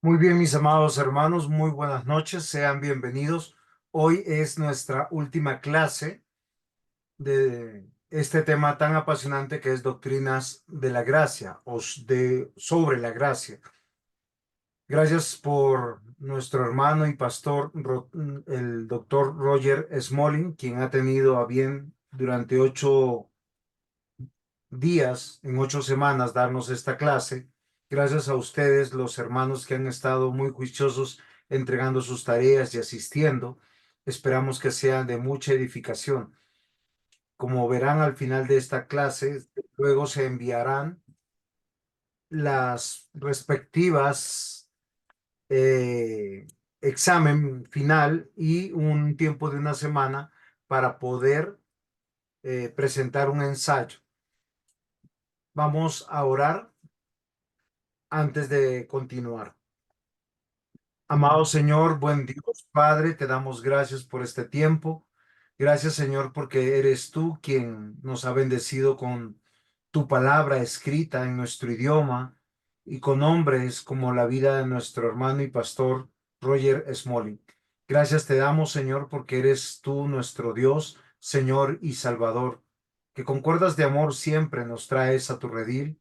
Muy bien, mis amados hermanos, muy buenas noches, sean bienvenidos. Hoy es nuestra última clase de este tema tan apasionante que es doctrinas de la gracia sobre la gracia. Gracias por nuestro hermano y pastor, el doctor Roger Smolin, quien ha tenido a bien durante 8 días, en 8 semanas, darnos esta clase. Gracias a ustedes, los hermanos que han estado muy juiciosos entregando sus tareas y asistiendo. Esperamos que sean de mucha edificación. Como verán al final de esta clase, luego se enviarán las respectivas examen final y un tiempo de una semana para poder presentar un ensayo. Vamos a orar antes de continuar. Amado Señor, buen Dios, Padre, te damos gracias por este tiempo. Gracias, Señor, porque eres tú quien nos ha bendecido con tu palabra escrita en nuestro idioma y con hombres como la vida de nuestro hermano y pastor Roger Smolin. Gracias te damos, Señor, porque eres tú nuestro Dios, Señor y Salvador, que con cuerdas de amor siempre nos traes a tu redil,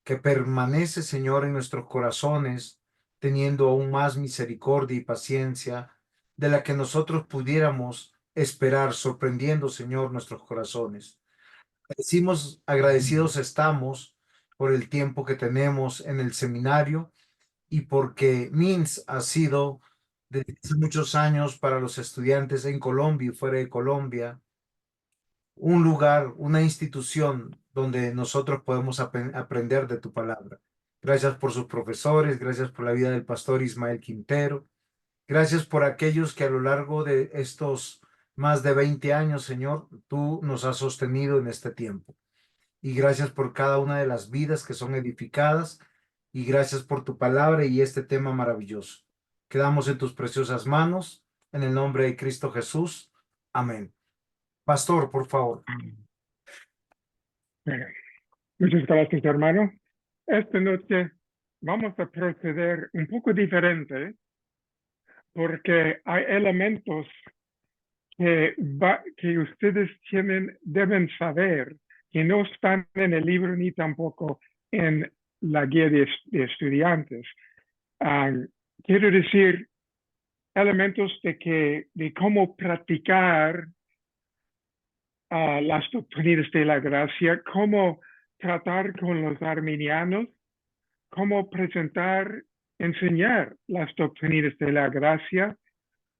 que permanece, Señor, en nuestros corazones, teniendo aún más misericordia y paciencia de la que nosotros pudiéramos esperar, sorprendiendo, Señor, nuestros corazones. Decimos, agradecidos estamos por el tiempo que tenemos en el seminario y porque MINS ha sido desde hace muchos años para los estudiantes en Colombia y fuera de Colombia un lugar, una institución donde nosotros podemos aprender de tu palabra. Gracias por sus profesores, gracias por la vida del pastor Ismael Quintero, gracias por aquellos que a lo largo de estos más de 20 años, Señor, tú nos has sostenido en este tiempo. Y gracias por cada una de las vidas que son edificadas y gracias por tu palabra y este tema maravilloso. Quedamos en tus preciosas manos, en el nombre de Cristo Jesús. Amén. Pastor, por favor. Bueno, muchas gracias, hermano. Esta noche vamos a proceder un poco diferente porque hay elementos que ustedes deben saber que no están en el libro ni tampoco en la guía de estudiantes. Ah, quiero decir, elementos de cómo practicar las doctrinas de la gracia, cómo tratar con los arminianos, cómo presentar, enseñar las doctrinas de la gracia,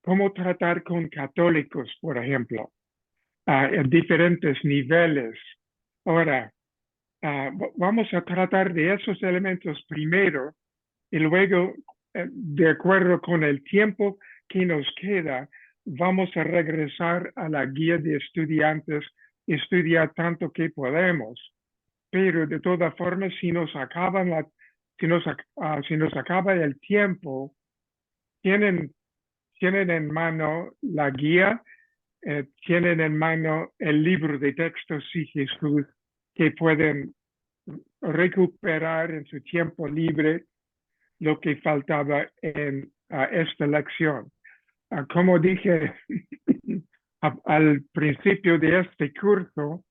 cómo tratar con católicos, por ejemplo, en diferentes niveles. Ahora, vamos a tratar de esos elementos primero y luego, de acuerdo con el tiempo que nos queda, vamos a regresar a la guía de estudiantes y estudiar tanto que podemos. Pero de todas formas, si nos acaba el tiempo, tienen, tienen en mano la guía, tienen en mano el libro de textos y Jesús que pueden recuperar en su tiempo libre lo que faltaba en esta lección. Como dije al principio de este curso,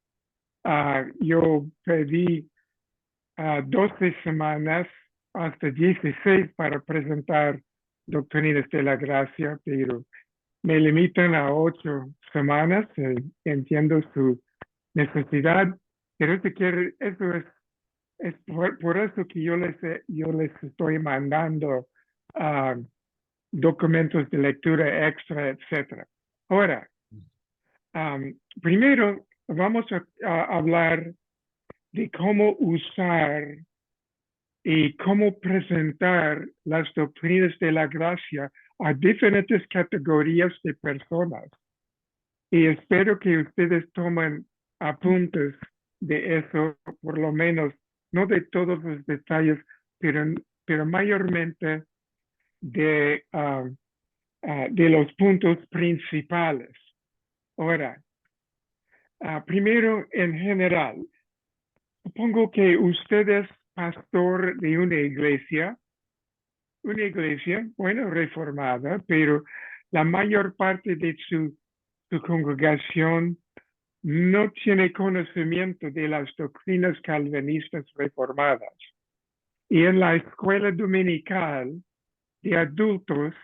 yo pedí 12 semanas hasta 16 para presentar doctrinas de la gracia, pero me limitan a 8 semanas. Entiendo su necesidad, pero es por eso que yo les estoy mandando uh, documentos de lectura extra, etcétera. Ahora, primero vamos a hablar de cómo usar y cómo presentar las doctrinas de la gracia a diferentes categorías de personas. Y espero que ustedes tomen apuntes de eso, por lo menos, no de todos los detalles, pero mayormente de los puntos principales. Ahora, primero, en general, supongo que usted es pastor de una iglesia una iglesia, bueno, reformada, pero la mayor parte de su congregación no tiene conocimiento de las doctrinas calvinistas reformadas. Y en la escuela dominical de adultos,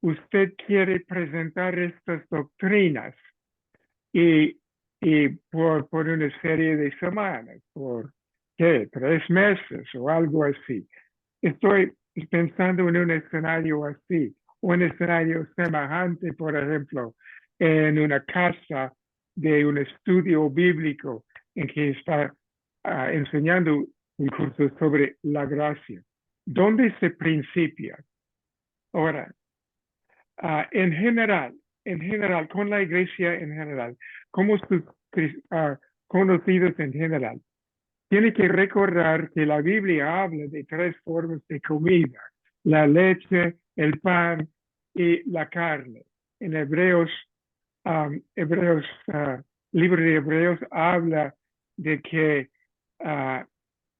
usted quiere presentar estas doctrinas y, y por una serie de semanas, por ¿qué? 3 meses o algo así. Estoy pensando en un escenario así, un escenario semejante, por ejemplo, en una casa de un estudio bíblico en que está enseñando un curso sobre la gracia. ¿Dónde se principia? Ahora, en general, con la iglesia en general, como sus conocidos en general, tiene que recordar que la Biblia habla de 3 formas de comida: la leche, el pan y la carne. En libro de Hebreos habla de que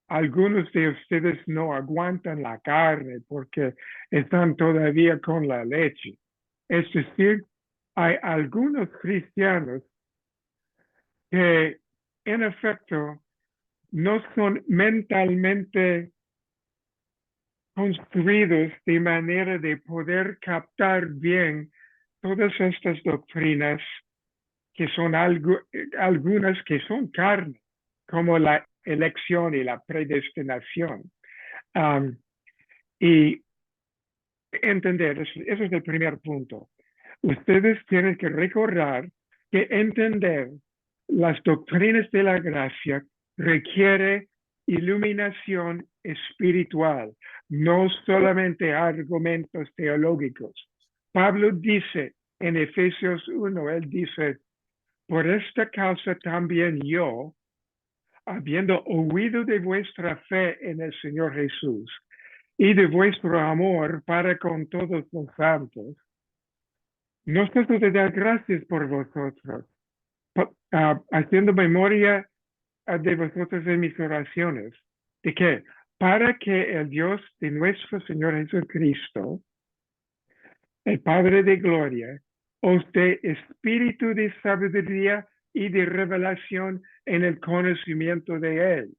algunos de ustedes no aguantan la carne porque están todavía con la leche. Es decir, hay algunos cristianos que en efecto no son mentalmente construidos de manera de poder captar bien todas estas doctrinas que son algunas que son carne, como la elección y la predestinación. Y entender, ese es el primer punto. Ustedes tienen que recordar que entender las doctrinas de la gracia requiere iluminación espiritual, no solamente argumentos teológicos. Pablo dice en Efesios 1, él dice, por esta causa también yo, habiendo oído de vuestra fe en el Señor Jesús y de vuestro amor para con todos los santos, no ceso de dar gracias por vosotros, haciendo memoria de vosotros en mis oraciones. ¿De qué? Para que el Dios de nuestro Señor Jesucristo, el Padre de gloria, os dé espíritu de sabiduría y de revelación en el conocimiento de Él.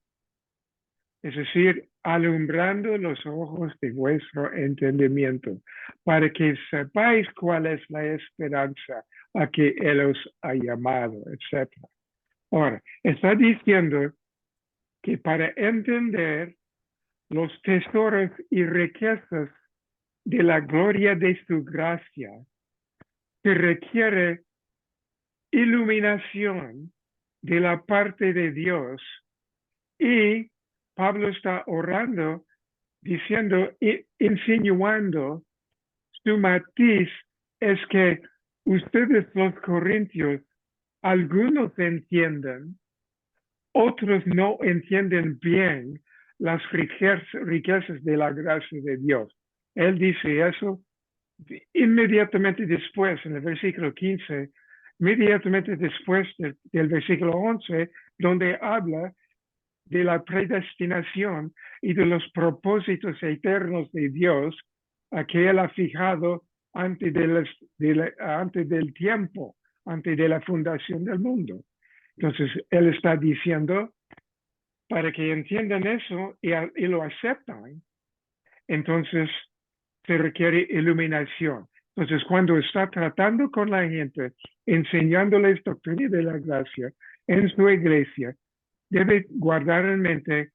Es decir, alumbrando los ojos de vuestro entendimiento, para que sepáis cuál es la esperanza a que Él os ha llamado, etc. Ahora, está diciendo que para entender los tesoros y riquezas de la gloria de su gracia, se requiere iluminación de la parte de Dios. Y Pablo está orando, diciendo, insinuando su matiz es que ustedes los corintios, algunos entienden, otros no entienden bien las riquezas de la gracia de Dios. Él dice eso inmediatamente después, en el versículo 15, inmediatamente después del versículo 11, donde habla de la predestinación y de los propósitos eternos de Dios a que Él ha fijado antes del tiempo, antes de la fundación del mundo. Entonces, Él está diciendo, para que entiendan eso y lo aceptan, entonces se requiere iluminación. Entonces, cuando está tratando con la gente, enseñándoles doctrina de la gracia en su iglesia, debe guardar en mente,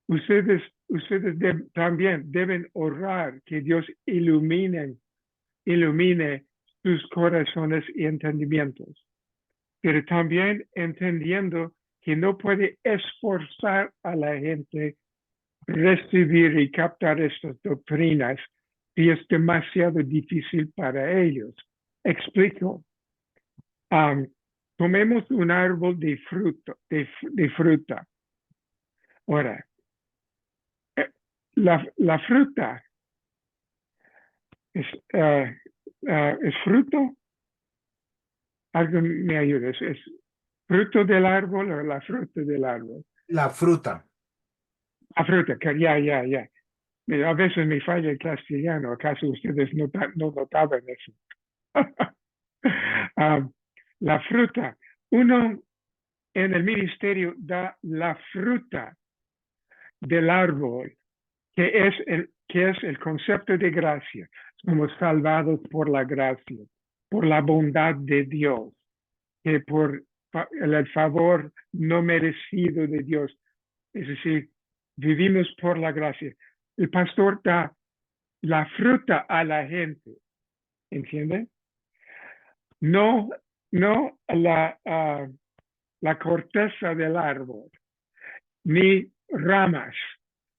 ustedes también deben orar que Dios ilumine sus corazones y entendimientos, pero también entendiendo que no puede esforzar a la gente recibir y captar estas doctrinas si es demasiado difícil para ellos. Explico. Tomemos un árbol de fruta. Ahora, la fruta es fruto. Alguien me ayuda. ¿Es fruto del árbol o la fruta del árbol? La fruta. La fruta, ya. A veces me falla el castellano. ¿Acaso ustedes no notaban eso? Ah, la fruta. Uno en el ministerio da la fruta del árbol, que es el concepto de gracia. Somos salvados por la gracia, por la bondad de Dios, que por el favor no merecido de Dios. Es decir, vivimos por la gracia. El pastor da la fruta a la gente, ¿entiende? No, no la corteza del árbol, ni ramas,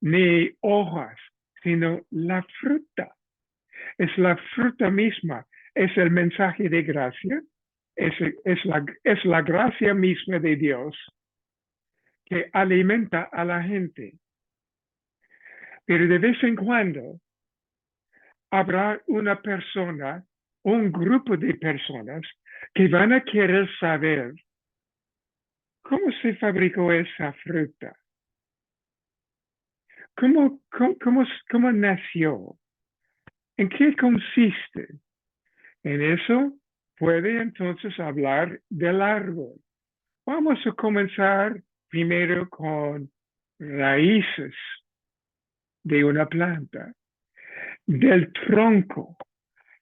ni hojas, sino la fruta. Es la fruta misma, es el mensaje de gracia, es la gracia misma de Dios que alimenta a la gente. Pero de vez en cuando habrá una persona, un grupo de personas que van a querer saber cómo se fabricó esa fruta, cómo nació, en qué consiste. En eso puede entonces hablar del árbol. Vamos a comenzar primero con raíces de una planta, del tronco,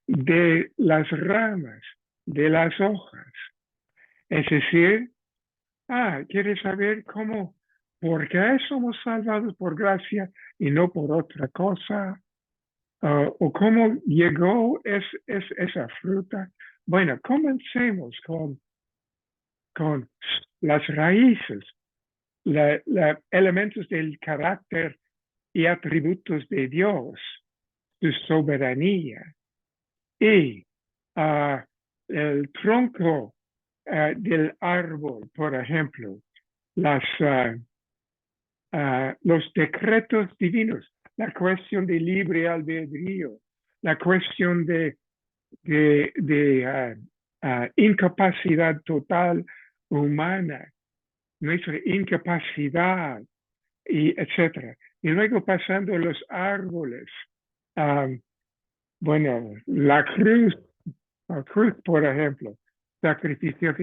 de las ramas, de las hojas. Es decir, ¿quieres saber por qué somos salvados por gracia y no por otra cosa? ¿O cómo llegó esa fruta? Bueno, comencemos con las raíces, elementos del carácter y atributos de Dios, su soberanía y el tronco del árbol, por ejemplo, los decretos divinos, la cuestión de libre albedrío, la cuestión de incapacidad total humana, nuestra incapacidad, y etcétera. Y luego pasando a los árboles, bueno, la cruz, por ejemplo, sacrificio,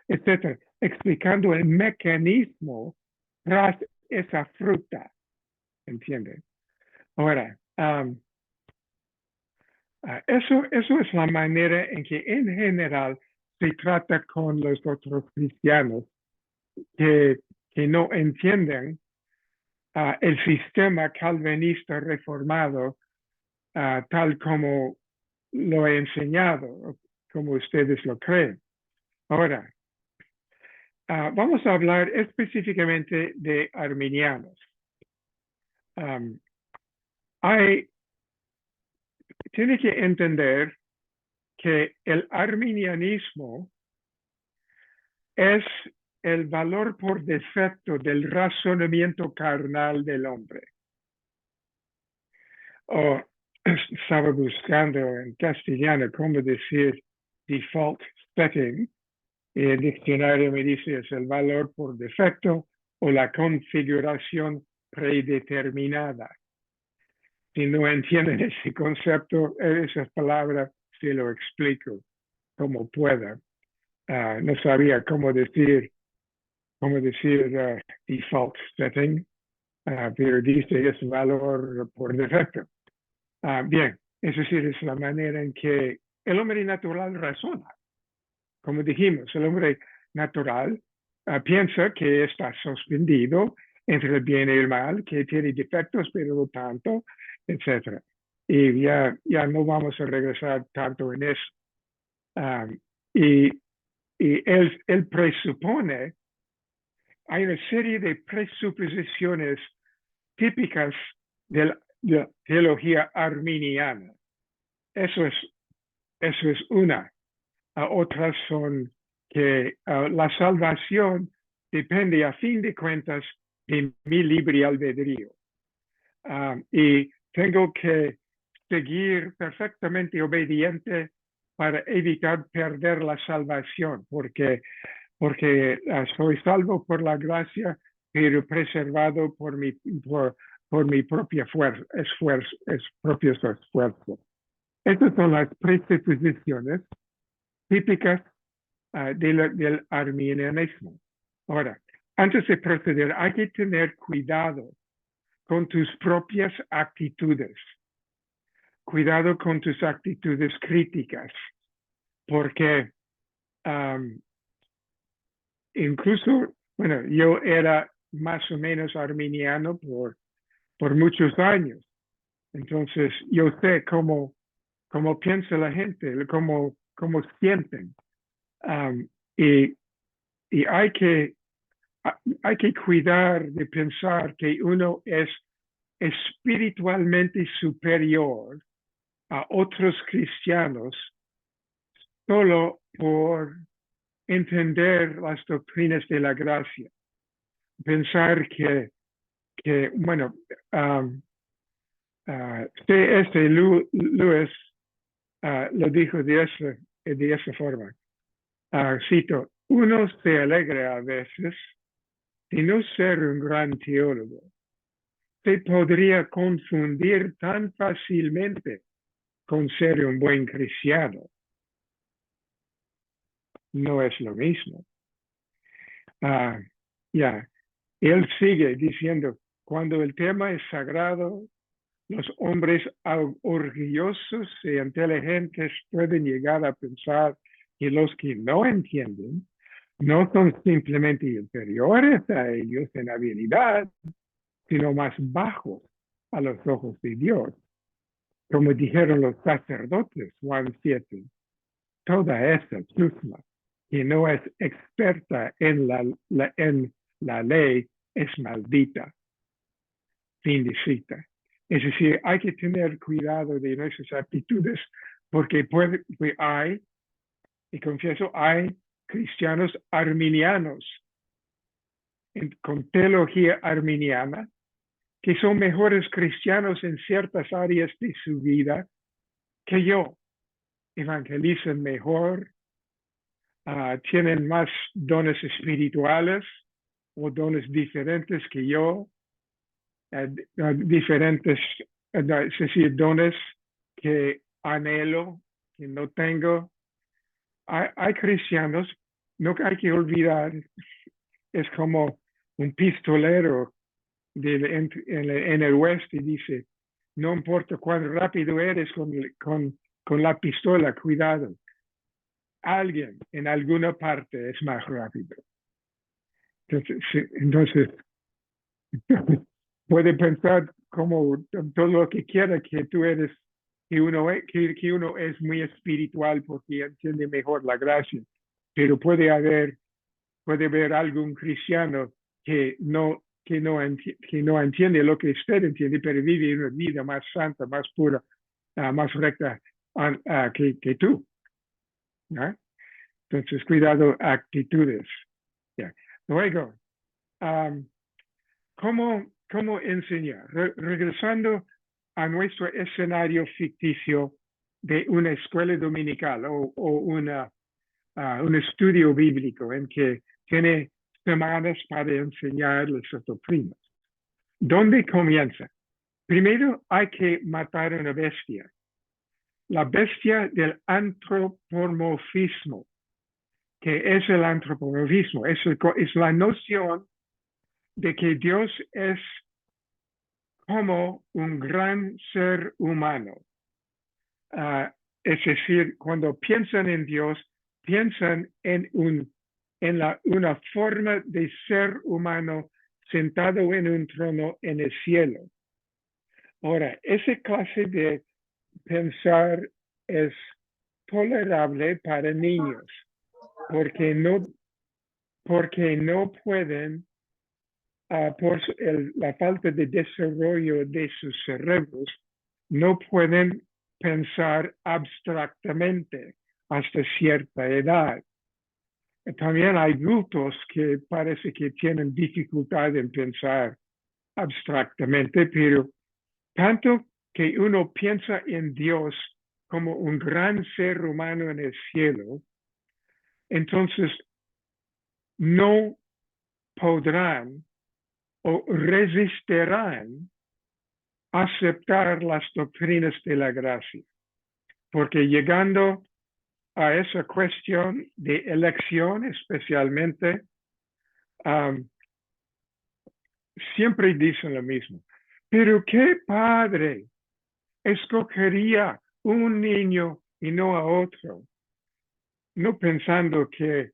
etcétera, explicando el mecanismo tras esa fruta, ¿entienden? Ahora, eso es la manera en que en general se trata con los otros cristianos que no entienden el sistema calvinista reformado tal como lo he enseñado, como ustedes lo creen. Ahora, vamos a hablar específicamente de arminianos. Tiene que entender que el arminianismo es el valor por defecto del razonamiento carnal del hombre. Estaba buscando en castellano cómo decir default setting, y el diccionario me dice es el valor por defecto o la configuración predeterminada. Si no entienden ese concepto, esas palabras, se lo explico como pueda. No sabía cómo decir default setting, pero dice es valor por defecto. Bien, es decir, es la manera en que el hombre natural razona. Como dijimos, el hombre natural piensa que está suspendido entre el bien y el mal, que tiene defectos, pero no tanto, etc. Y ya no vamos a regresar tanto en eso. Y él presupone, hay una serie de presuposiciones típicas de la teología arminiana. Eso es una. Otras son que la salvación depende a fin de cuentas de mi libre albedrío. Y tengo que seguir perfectamente obediente para evitar perder la salvación, porque soy salvo por la gracia, pero preservado por por mi propia propios esfuerzos. Estas son las presuposiciones típicas del arminianismo. Ahora, antes de proceder, hay que tener cuidado con tus propias actitudes. Cuidado con tus actitudes críticas, porque incluso, bueno, yo era más o menos arminiano por muchos años. Entonces, yo sé cómo piensa la gente, cómo sienten. Y hay que cuidar de pensar que uno es espiritualmente superior a otros cristianos solo por entender las doctrinas de la gracia. Pensar que bueno, C.S. Lewis lo dijo de esa forma. Cito, uno se alegra a veces de no ser un gran teólogo. Se podría confundir tan fácilmente con ser un buen cristiano. No es lo mismo. Él sigue diciendo, cuando el tema es sagrado, los hombres orgullosos e inteligentes pueden llegar a pensar que los que no entienden no son simplemente inferiores a ellos en habilidad, sino más bajos a los ojos de Dios. Como dijeron los sacerdotes, Juan 7, toda esa chusma que no es experta en la ley es maldita. Fin de cita. Es decir, hay que tener cuidado de nuestras actitudes porque hay, y confieso, hay cristianos arminianos con teología arminiana que son mejores cristianos en ciertas áreas de su vida que yo. Evangelizan mejor, tienen más dones espirituales o dones diferentes que yo, diferentes, es decir, dones que anhelo, que no tengo. Hay cristianos, no hay que olvidar, es como un pistolero en el oeste dice, no importa cuán rápido eres con la pistola, cuidado. Alguien en alguna parte es más rápido. Entonces puede pensar como todo lo que quiera que tú eres, que uno es muy espiritual porque entiende mejor la gracia, pero puede haber algún cristiano que no entiende lo que usted entiende, pero vive una vida más santa, más pura, más recta que tú. ¿No? Entonces, cuidado, actitudes. Yeah. Luego, ¿cómo enseñar? Regresando a nuestro escenario ficticio de una escuela dominical o un estudio bíblico en que tiene semanas para enseñar las doctrinas. ¿Dónde comienza? Primero hay que matar una bestia. La bestia del antropomorfismo. ¿Qué es el antropomorfismo? Es la noción de que Dios es como un gran ser humano. Es decir, cuando piensan en Dios, piensan en una forma de ser humano sentado en un trono en el cielo. Ahora, esa clase de pensar es tolerable para niños porque no pueden, por la falta de desarrollo de sus cerebros, no pueden pensar abstractamente hasta cierta edad. También hay adultos que parece que tienen dificultad en pensar abstractamente, pero tanto que uno piensa en Dios como un gran ser humano en el cielo, entonces no podrán o resistirán aceptar las doctrinas de la gracia, porque llegando a esa cuestión de elección especialmente, siempre dicen lo mismo. Pero ¿qué padre escogería un niño y no a otro? No pensando que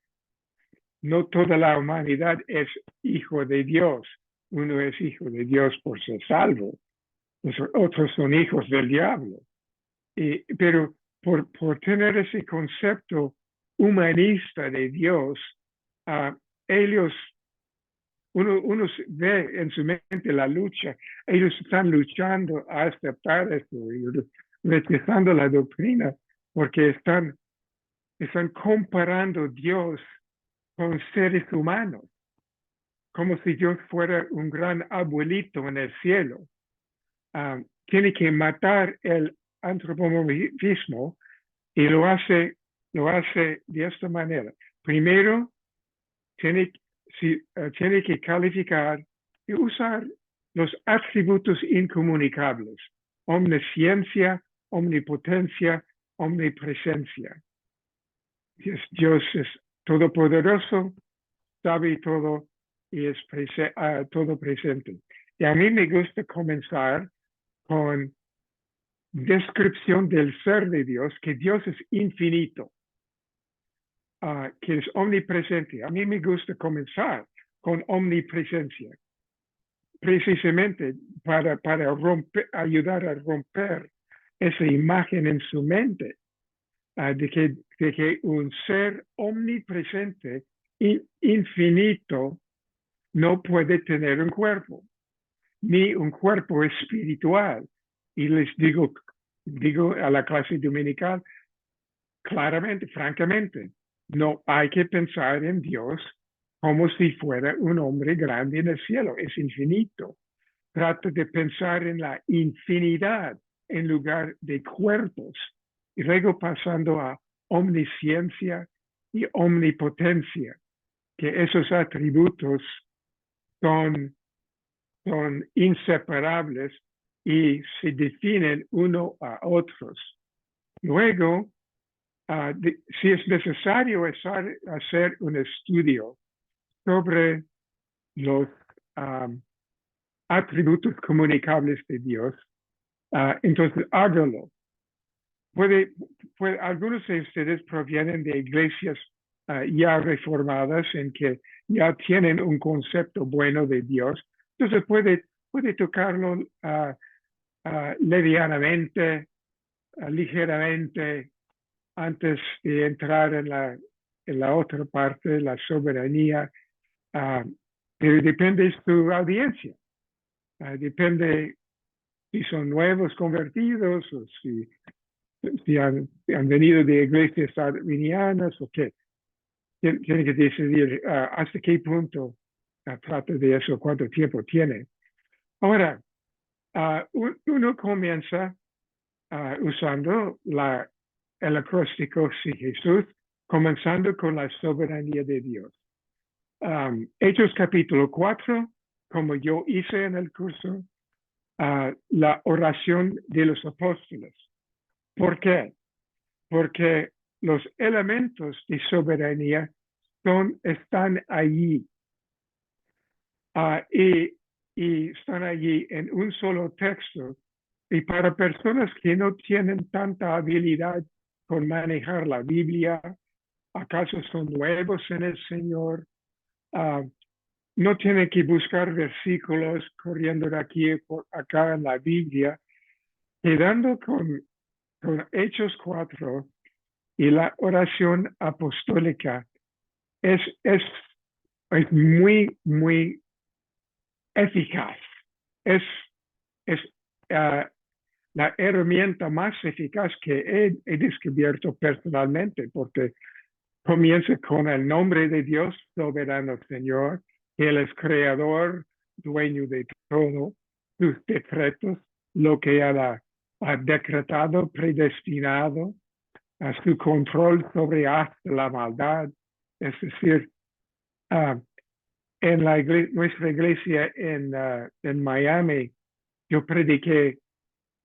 no toda la humanidad es hijo de Dios. Uno es hijo de Dios por ser salvo. Los otros son hijos del diablo. Pero por tener ese concepto humanista de Dios, ellos, uno ve en su mente la lucha. Ellos están luchando a aceptar esto y rechazando la doctrina porque están comparando Dios con seres humanos, como si Dios fuera un gran abuelito en el cielo. Tiene que matar el antropomorfismo y lo hace de esta manera. Primero, tiene que calificar y usar los atributos incomunicables: omnisciencia, omnipotencia, omnipresencia. Dios es todopoderoso, sabe todo y es todo presente. Y a mí me gusta comenzar con descripción del ser de Dios, que Dios es infinito, que es omnipresente. A mí me gusta comenzar con omnipresencia, precisamente para ayudar a romper esa imagen en su mente de que un ser omnipresente e infinito no puede tener un cuerpo, ni un cuerpo espiritual. Y les digo a la clase dominical claramente, francamente, no hay que pensar en Dios como si fuera un hombre grande en el cielo, es infinito. Trata de pensar en la infinidad en lugar de cuerpos. Y luego pasando a omnisciencia y omnipotencia, que esos atributos son inseparables y se definen uno a otros. Luego, si es necesario hacer un estudio sobre los atributos comunicables de Dios, entonces hágalo. Algunos de ustedes provienen de iglesias ya reformadas en que ya tienen un concepto bueno de Dios. Entonces puede tocarlo levianamente, ligeramente, antes de entrar en la otra parte, la soberanía. Pero depende de su audiencia. Depende si son nuevos convertidos o si han venido de iglesias arminianas o qué. Tienen que decidir hasta qué punto trata de eso, cuánto tiempo tiene. Ahora, uno comienza usando el acróstico de Jesús, comenzando con la soberanía de Dios. Hechos capítulo 4, como yo hice en el curso, la oración de los apóstoles. ¿Por qué? Porque los elementos de soberanía están allí y están allí en un solo texto. Y para personas que no tienen tanta habilidad con manejar la Biblia, acaso son nuevos en el Señor, no tienen que buscar versículos corriendo de aquí por acá en la Biblia, quedando con Hechos 4 y la oración apostólica es muy, muy eficaz. Es la herramienta más eficaz que he descubierto personalmente, porque comienza con el nombre de Dios, soberano Señor, que Él es creador, dueño de todo, sus decretos, lo que Él ha decretado, predestinado, a su control sobre hasta la maldad. Es decir, en nuestra iglesia en Miami, yo prediqué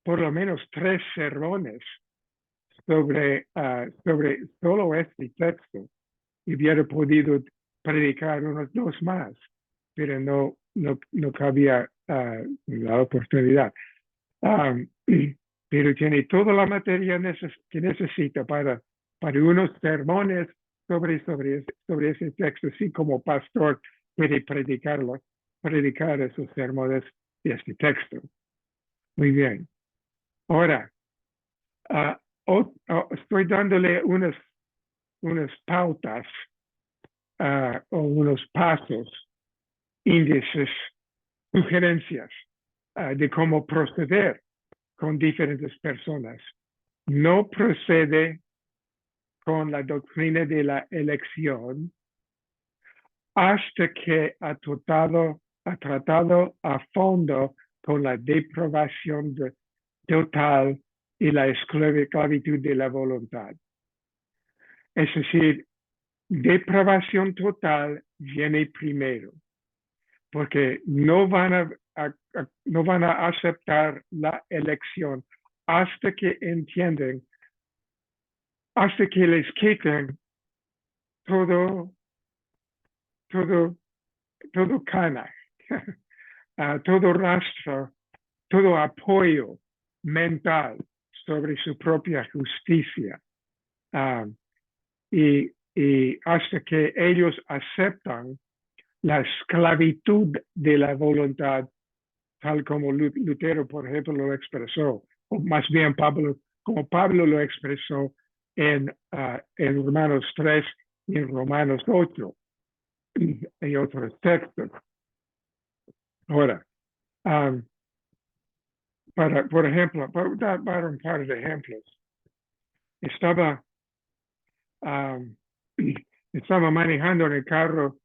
por lo menos 3 sermones sobre solo este texto y hubiera podido predicar unos 2 más, pero no cabía la oportunidad. Um, pero tiene toda la materia que necesita para unos sermones sobre ese texto, así como pastor puede predicar esos sermones de este texto. Muy bien. Ahora, uh, estoy dándole unas pautas o unos pasos, índices, sugerencias de cómo proceder con diferentes personas. No procede con la doctrina de la elección hasta que ha tratado a fondo con la depravación total y la esclavitud de la voluntad. Es decir, depravación total viene primero, porque no van a aceptar la elección hasta que entienden, hasta que les quiten todo, todo, todo cana, todo rastro, todo apoyo mental sobre su propia justicia. Y hasta que ellos aceptan la esclavitud de la voluntad, tal como Lutero, por ejemplo, lo expresó, o más bien como Pablo lo expresó en Romanos 3 y en Romanos 8 y otros textos. Ahora, por ejemplo, para dar un par de ejemplos, estaba manejando en el carro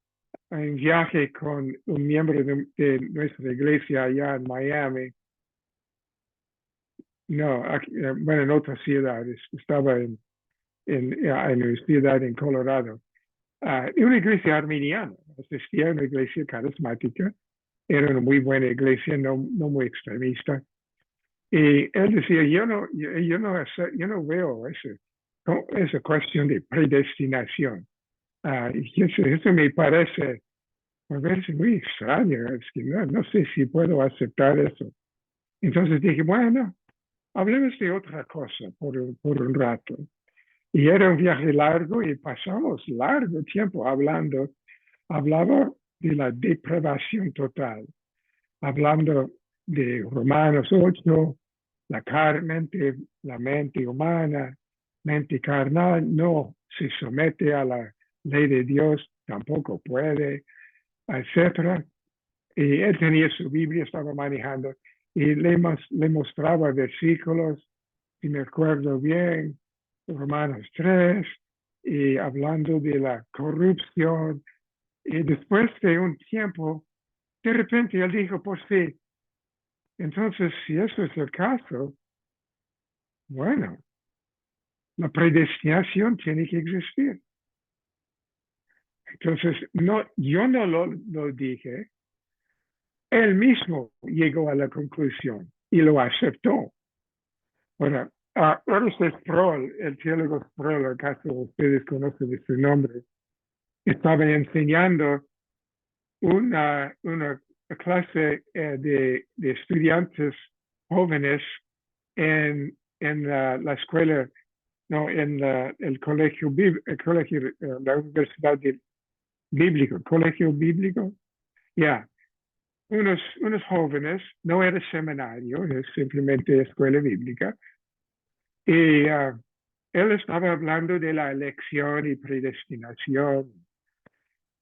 en viaje con un miembro de nuestra iglesia allá en Miami. No, bueno, en otras ciudades. Estaba en una ciudad en Colorado. Una iglesia arminiana. Asistía a una iglesia carismática. Era una muy buena iglesia, no muy extremista. Y él decía, yo no veo esa cuestión de predestinación. Y eso me parece muy extraño. Es que no sé si puedo aceptar eso. Entonces dije, bueno, hablemos de otra cosa por un rato. Y era un viaje largo y pasamos largo tiempo hablando. Hablaba de la depravación total, hablando de Romanos 8, la mente humana, mente carnal, no se somete a la ley de Dios, tampoco puede, etcétera. Y él tenía su Biblia, estaba manejando, y le mostraba versículos, si me acuerdo bien, Romanos 3, y hablando de la corrupción. Y después de un tiempo, de repente él dijo, pues sí, entonces si eso es el caso, bueno, la predestinación tiene que existir. Entonces, yo no lo dije, él mismo llegó a la conclusión y lo aceptó. Bueno, Ernest Sproul, el teólogo Sproul, acaso ustedes conocen de su nombre, estaba enseñando una clase de estudiantes jóvenes en la escuela, no, en el colegio, la universidad bíblico, colegio bíblico, ya. Unos jóvenes, no era seminario, es simplemente escuela bíblica, y él estaba hablando de la elección y predestinación,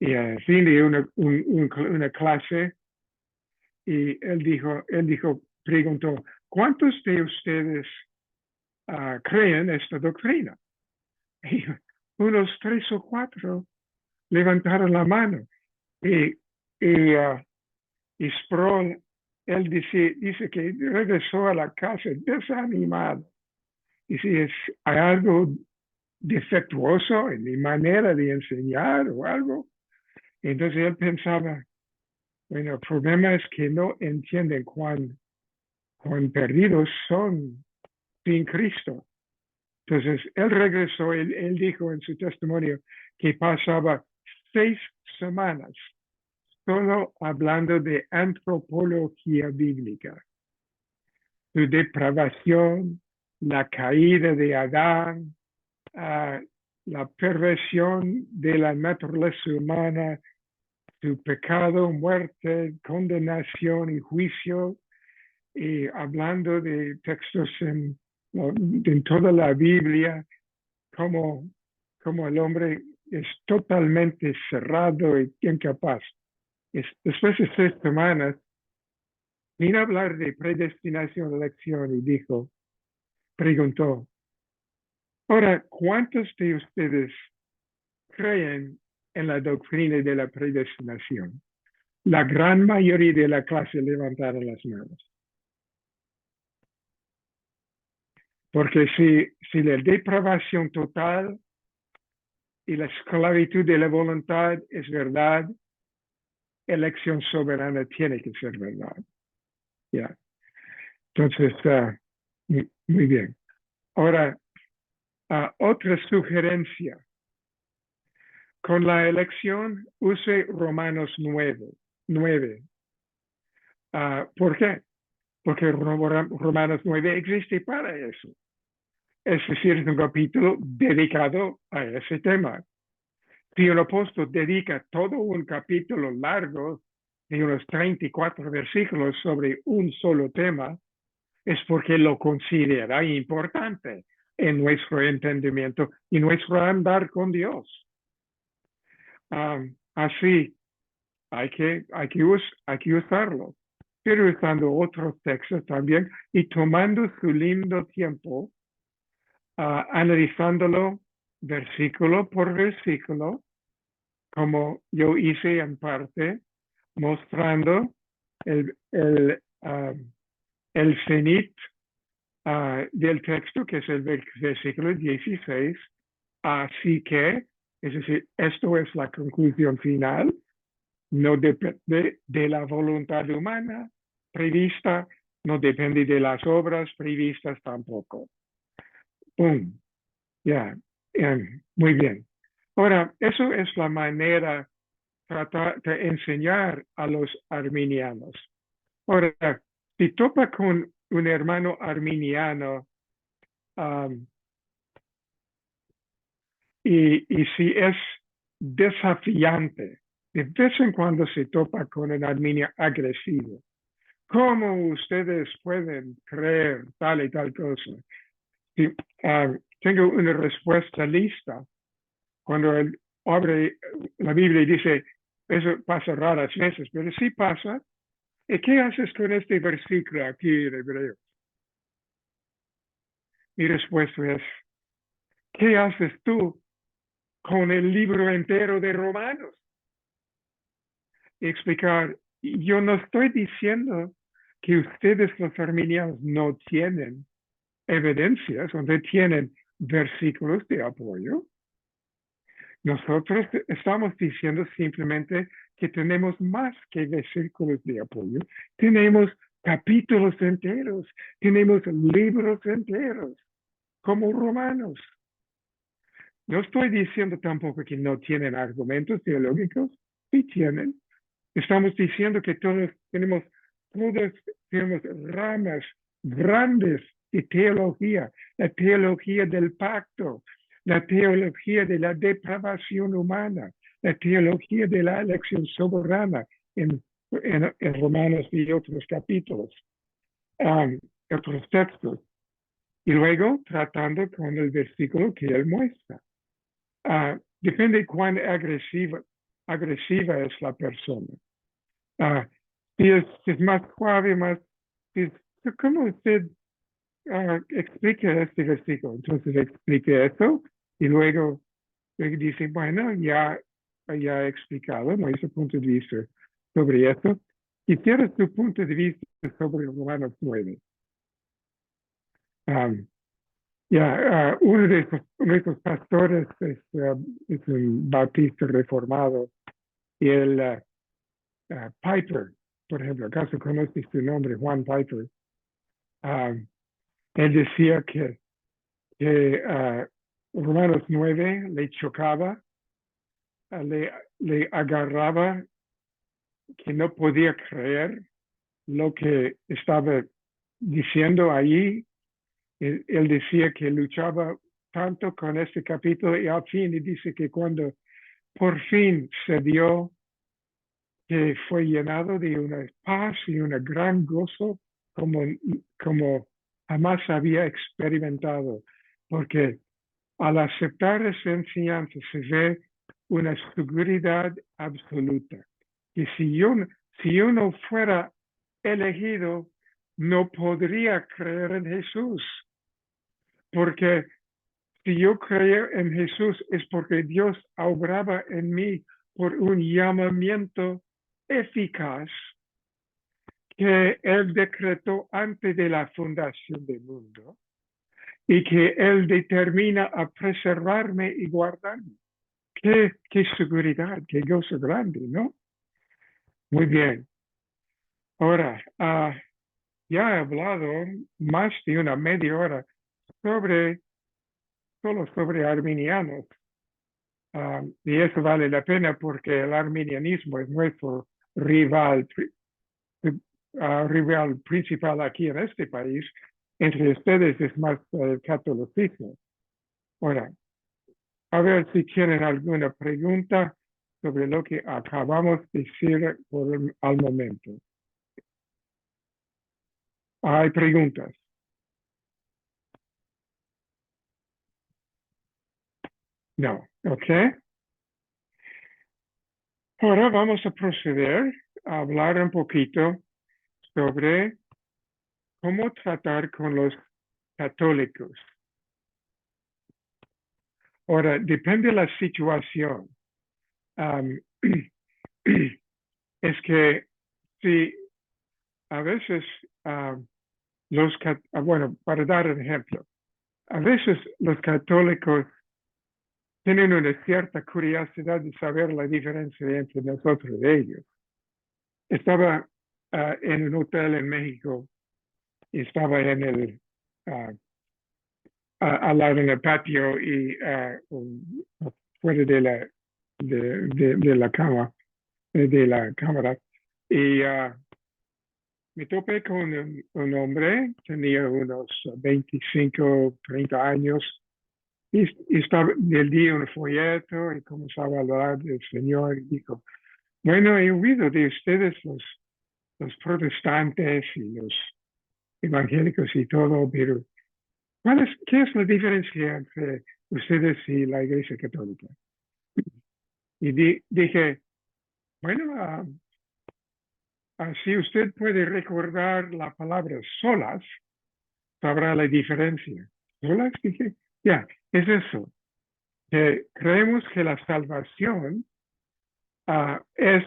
y al fin de una clase, y preguntó, ¿cuántos de ustedes creen esta doctrina? Y unos 3 o 4 levantaron la mano. Y Sproul, él dice que regresó a la casa desanimado. Y si hay algo defectuoso en mi manera de enseñar o algo. Entonces él pensaba, bueno, el problema es que no entienden cuán cuán perdidos son sin Cristo. Entonces, él regresó, él dijo en su testimonio que pasaba 6 semanas solo hablando de antropología bíblica, su depravación, la caída de Adán, la perversión de la naturaleza humana, su pecado, muerte, condenación y juicio, y hablando de textos en toda la Biblia, como, como el hombre es totalmente cerrado y incapaz. Después de 6 semanas, vino a hablar de predestinación, elección y dijo, preguntó, ahora, ¿cuántos de ustedes creen en la doctrina de la predestinación? La gran mayoría de la clase levantaron las manos. Porque si la depravación total y la esclavitud de la voluntad es verdad, elección soberana tiene que ser verdad. ¿Ya? Entonces, muy bien. Ahora, otra sugerencia. Con la elección use Romanos 9. ¿Por qué? Porque Romanos 9 existe para eso. Es decir, es un capítulo dedicado a ese tema. Si el apóstol dedica todo un capítulo largo de unos 34 versículos sobre un solo tema, es porque lo considera importante en nuestro entendimiento y nuestro andar con Dios. Así, hay que usarlo, pero usando otros textos también y tomando su lindo tiempo, analizándolo versículo por versículo, como yo hice en parte, mostrando el cenit del texto, que es el versículo 16. Así que, es decir, esto es la conclusión final, no depende de la voluntad humana prevista, no depende de las obras previstas tampoco. ¡Pum! Ya, muy bien. Ahora, eso es la manera de enseñar a los arminianos. Ahora, si topa con un hermano arminiano y si es desafiante, de vez en cuando se topa con un arminio agresivo, ¿cómo ustedes pueden creer tal y tal cosa? Si, tengo una respuesta lista. Cuando él abre la Biblia y dice, eso pasa raras veces, pero sí pasa. ¿Y qué haces con este versículo aquí en hebreo? Mi respuesta es, ¿qué haces tú con el libro entero de Romanos? Y explicar, yo no estoy diciendo que ustedes los arminianos no tienen evidencias donde tienen versículos de apoyo. Nosotros estamos diciendo simplemente que tenemos más que versículos de apoyo. Tenemos capítulos enteros, tenemos libros enteros, como Romanos. No estoy diciendo tampoco que no tienen argumentos teológicos, sí tienen. Estamos diciendo que todos tenemos ramas grandes de teología, la teología del pacto, la teología de la depravación humana, la teología de la elección soberana en Romanos y otros capítulos, otros textos. Y luego tratando con el versículo que él muestra. Depende cuán agresiva es la persona. Si es más suave, ¿cómo usted explica este versículo? Entonces explique eso y luego dice, bueno, ya he explicado nuestro punto de vista sobre eso. Quisiera su punto de vista sobre Romanos 9. Uno de esos pastores es un bautista reformado y el Piper, por ejemplo, ¿acaso conoces su nombre, Juan Piper? Ah, él decía que Romanos 9 le chocaba, le agarraba, que no podía creer lo que estaba diciendo allí. Él decía que luchaba tanto con este capítulo y al fin y dice que cuando por fin se dio, que fue llenado de una paz y un gran gozo como, como jamás había experimentado, porque al aceptar esa enseñanza se ve una seguridad absoluta. Y si yo no fuera elegido, no podría creer en Jesús, porque si yo creo en Jesús es porque Dios obraba en mí por un llamamiento eficaz que Él decretó antes de la fundación del mundo y que Él determina a preservarme y guardarme. Qué seguridad, qué gozo grande, ¿no? Muy bien. Ahora, ya he hablado más de una media hora sobre, solo sobre arminianos. Y eso vale la pena porque el arminianismo es nuestro rival, rival principal aquí en este país. Entre ustedes es más el catolicismo. Ahora, a ver si tienen alguna pregunta sobre lo que acabamos de decir al momento. ¿Hay preguntas? No. Ok. Ahora vamos a proceder a hablar un poquito sobre cómo tratar con los católicos. Ahora, depende de la situación. Um, es que si a veces bueno, para dar un ejemplo, a veces los católicos tienen una cierta curiosidad de saber la diferencia entre nosotros y ellos. Estaba en un hotel en México y estaba en el al lado en el patio y fuera de la cama, de la cámara. Y me topé con un hombre, tenía unos 25, 30 años, y estaba del día un folleto y comenzaba a hablar del Señor y dijo, bueno, he oído de ustedes los protestantes y los evangélicos y todo, pero ¿qué es la diferencia entre ustedes y la Iglesia Católica? Y dije, bueno, si usted puede recordar la palabra solas, sabrá la diferencia. ¿Solas? Dije, ya, es eso. Que creemos que la salvación es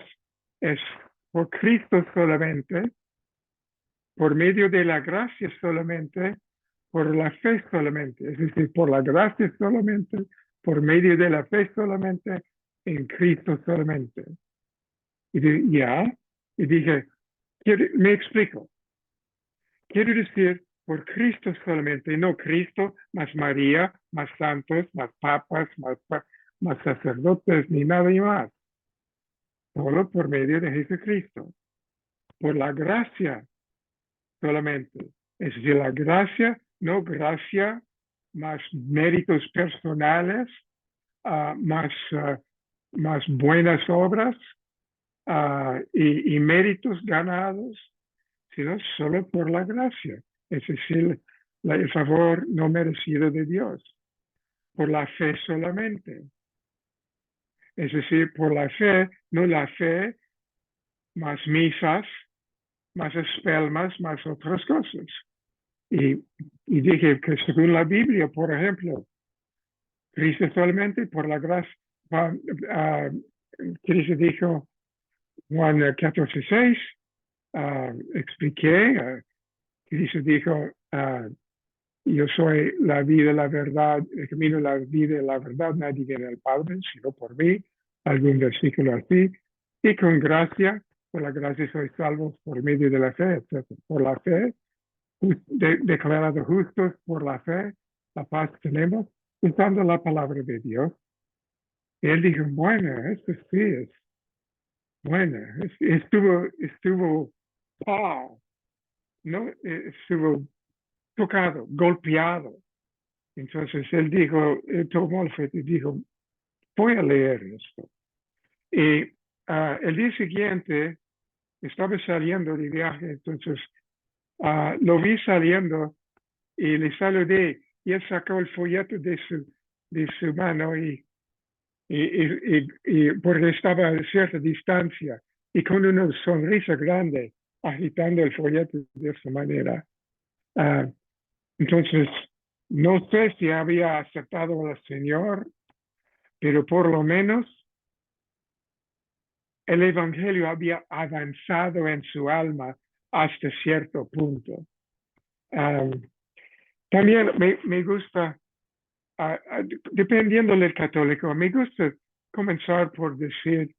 por Cristo solamente, por medio de la gracia solamente, por la fe solamente. Es decir, por la gracia solamente, por medio de la fe solamente, en Cristo solamente. Y dije, me explico. Quiero decir, por Cristo solamente, no Cristo más María, más santos, más papas, más sacerdotes, ni nada más. Solo por medio de Jesucristo. Por la gracia solamente. Es decir, la gracia, no gracia, más méritos personales, más buenas obras y méritos ganados, sino solo por la gracia, es decir, el favor no merecido de Dios, por la fe solamente. Es decir, por la fe, no la fe, más misas, más espelmas, más otras cosas. Y, y dije que según la Biblia, por ejemplo, Cristo solamente por la gracia, Cristo dijo, Juan 14:6, expliqué, Cristo dijo, yo soy la vida, la verdad, el camino, la vida y la verdad, nadie viene al Padre, sino por mí, algún versículo así, y con gracia, por la gracia soy salvo por medio de la fe, etc. Por la fe, declarados justos por la fe, la paz tenemos, usando la palabra de Dios. Y él dijo, bueno, esto sí es bueno, estuvo, wow, ¿no? Estuvo tocado, golpeado. Entonces él dijo, tomó el fe y dijo, voy a leer esto. Y el día siguiente estaba saliendo de viaje, entonces lo vi saliendo y le saludé y él sacó el folleto de su mano y porque estaba a cierta distancia y con una sonrisa grande agitando el folleto de esa manera. Uh, entonces, no sé si había aceptado al Señor, pero por lo menos el Evangelio había avanzado en su alma hasta cierto punto. También me gusta, dependiendo del católico, me gusta comenzar por decir,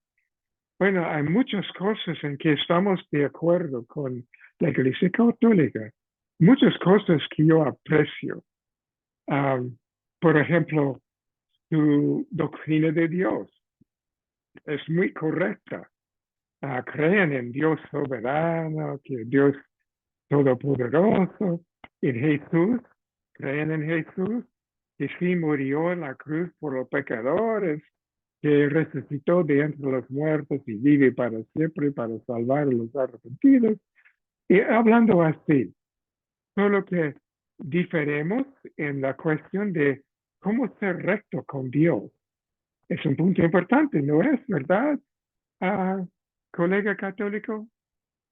bueno, hay muchas cosas en que estamos de acuerdo con la Iglesia Católica, muchas cosas que yo aprecio. Por ejemplo, su doctrina de Dios es muy correcta. Creen en Dios soberano, que Dios todopoderoso, en Jesús, creen en Jesús, que sí murió en la cruz por los pecadores, que resucitó de entre los muertos y vive para siempre para salvar a los arrepentidos. Y hablando así, solo que diferemos en la cuestión de cómo ser recto con Dios. Es un punto importante, ¿no es verdad? Colega católico,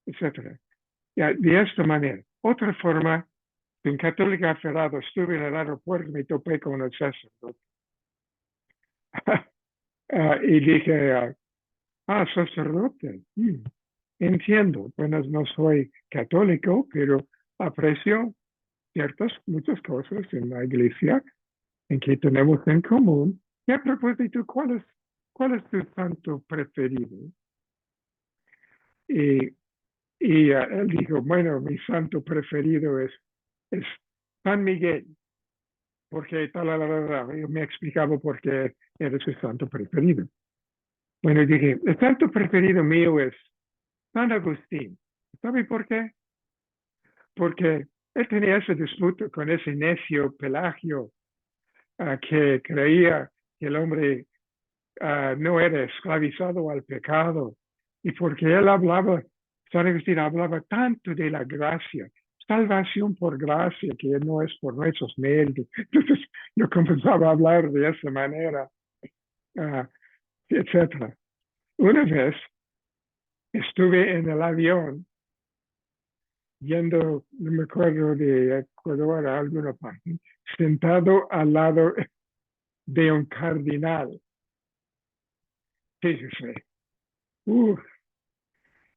etcétera. De esta manera. Otra forma, en católica aferrado, estuve en el aeropuerto y me topé con el sacerdote. Y dije, sacerdote, entiendo, bueno, no soy católico, pero aprecio muchas cosas en la iglesia en que tenemos en común. Y a propósito, ¿cuál es tu santo preferido? Y él dijo, bueno, mi santo preferido es San Miguel, porque yo me explicaba por qué era su santo preferido. Bueno, dije, el santo preferido mío es San Agustín. ¿Sabe por qué? Porque él tenía ese disputa con ese necio Pelagio que creía que el hombre no era esclavizado al pecado. Y porque él hablaba, San Agustín hablaba tanto de la gracia, salvación por gracia, que no es por nuestros méritos. Entonces yo comenzaba a hablar de esa manera, etc. Una vez estuve en el avión yendo, no me acuerdo, de Ecuador a alguna parte, sentado al lado de un cardenal. Fíjese,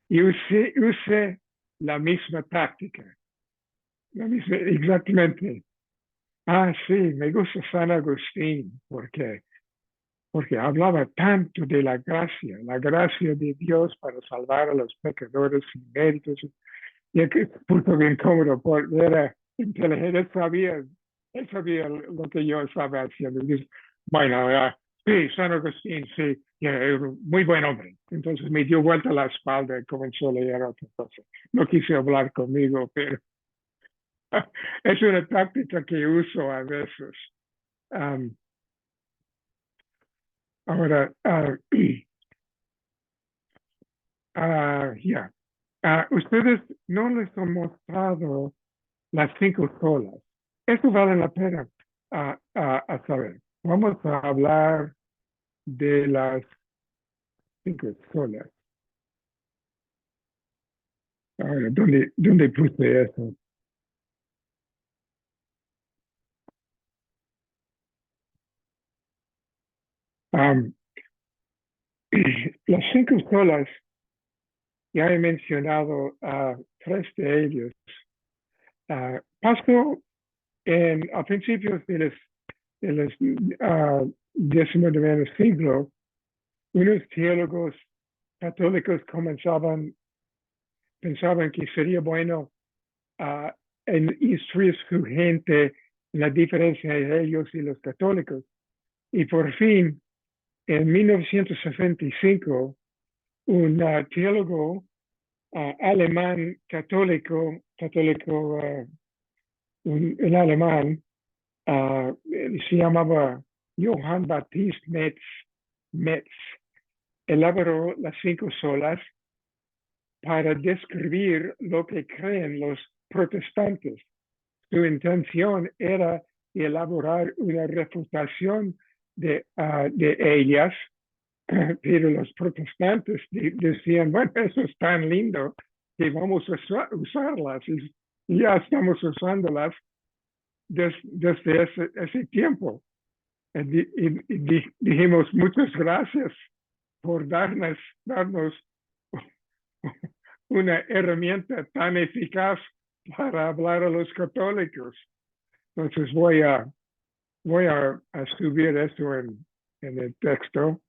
y usé la misma táctica, exactamente. Sí, me gusta San Agustín, porque hablaba tanto de la gracia de Dios para salvar a los pecadores sin méritos. Y es que puso bien cómodo, porque era inteligente, él sabía lo que yo estaba haciendo. Dice, bueno, sí, San Agustín, sí, muy buen hombre. Entonces me dio vuelta la espalda y comenzó a leer otra cosa. No quise hablar conmigo, pero es una táctica que uso a veces. Um, ahora, ya. Ustedes no les han mostrado las 5 solas. Eso vale la pena a saber. Vamos a hablar de las 5 solas. Ahora, ¿dónde puse eso? Um, las 5 solas, ya he mencionado a 3 de ellos. Pasó a principios del 19 siglo, unos teólogos católicos pensaban que sería bueno en instruir su gente en la diferencia de ellos y los católicos. Y por fin, en 1965, un teólogo alemán católico, un alemán, se llamaba Johann Baptist Metz, elaboró las 5 solas para describir lo que creen los protestantes. Su intención era elaborar una refutación de ellas, pero los protestantes decían, bueno, eso es tan lindo que vamos a usarlas y ya estamos usándolas desde ese tiempo. Y dijimos, muchas gracias por darnos una herramienta tan eficaz para hablar a los católicos. Entonces voy a subir eso en el texto,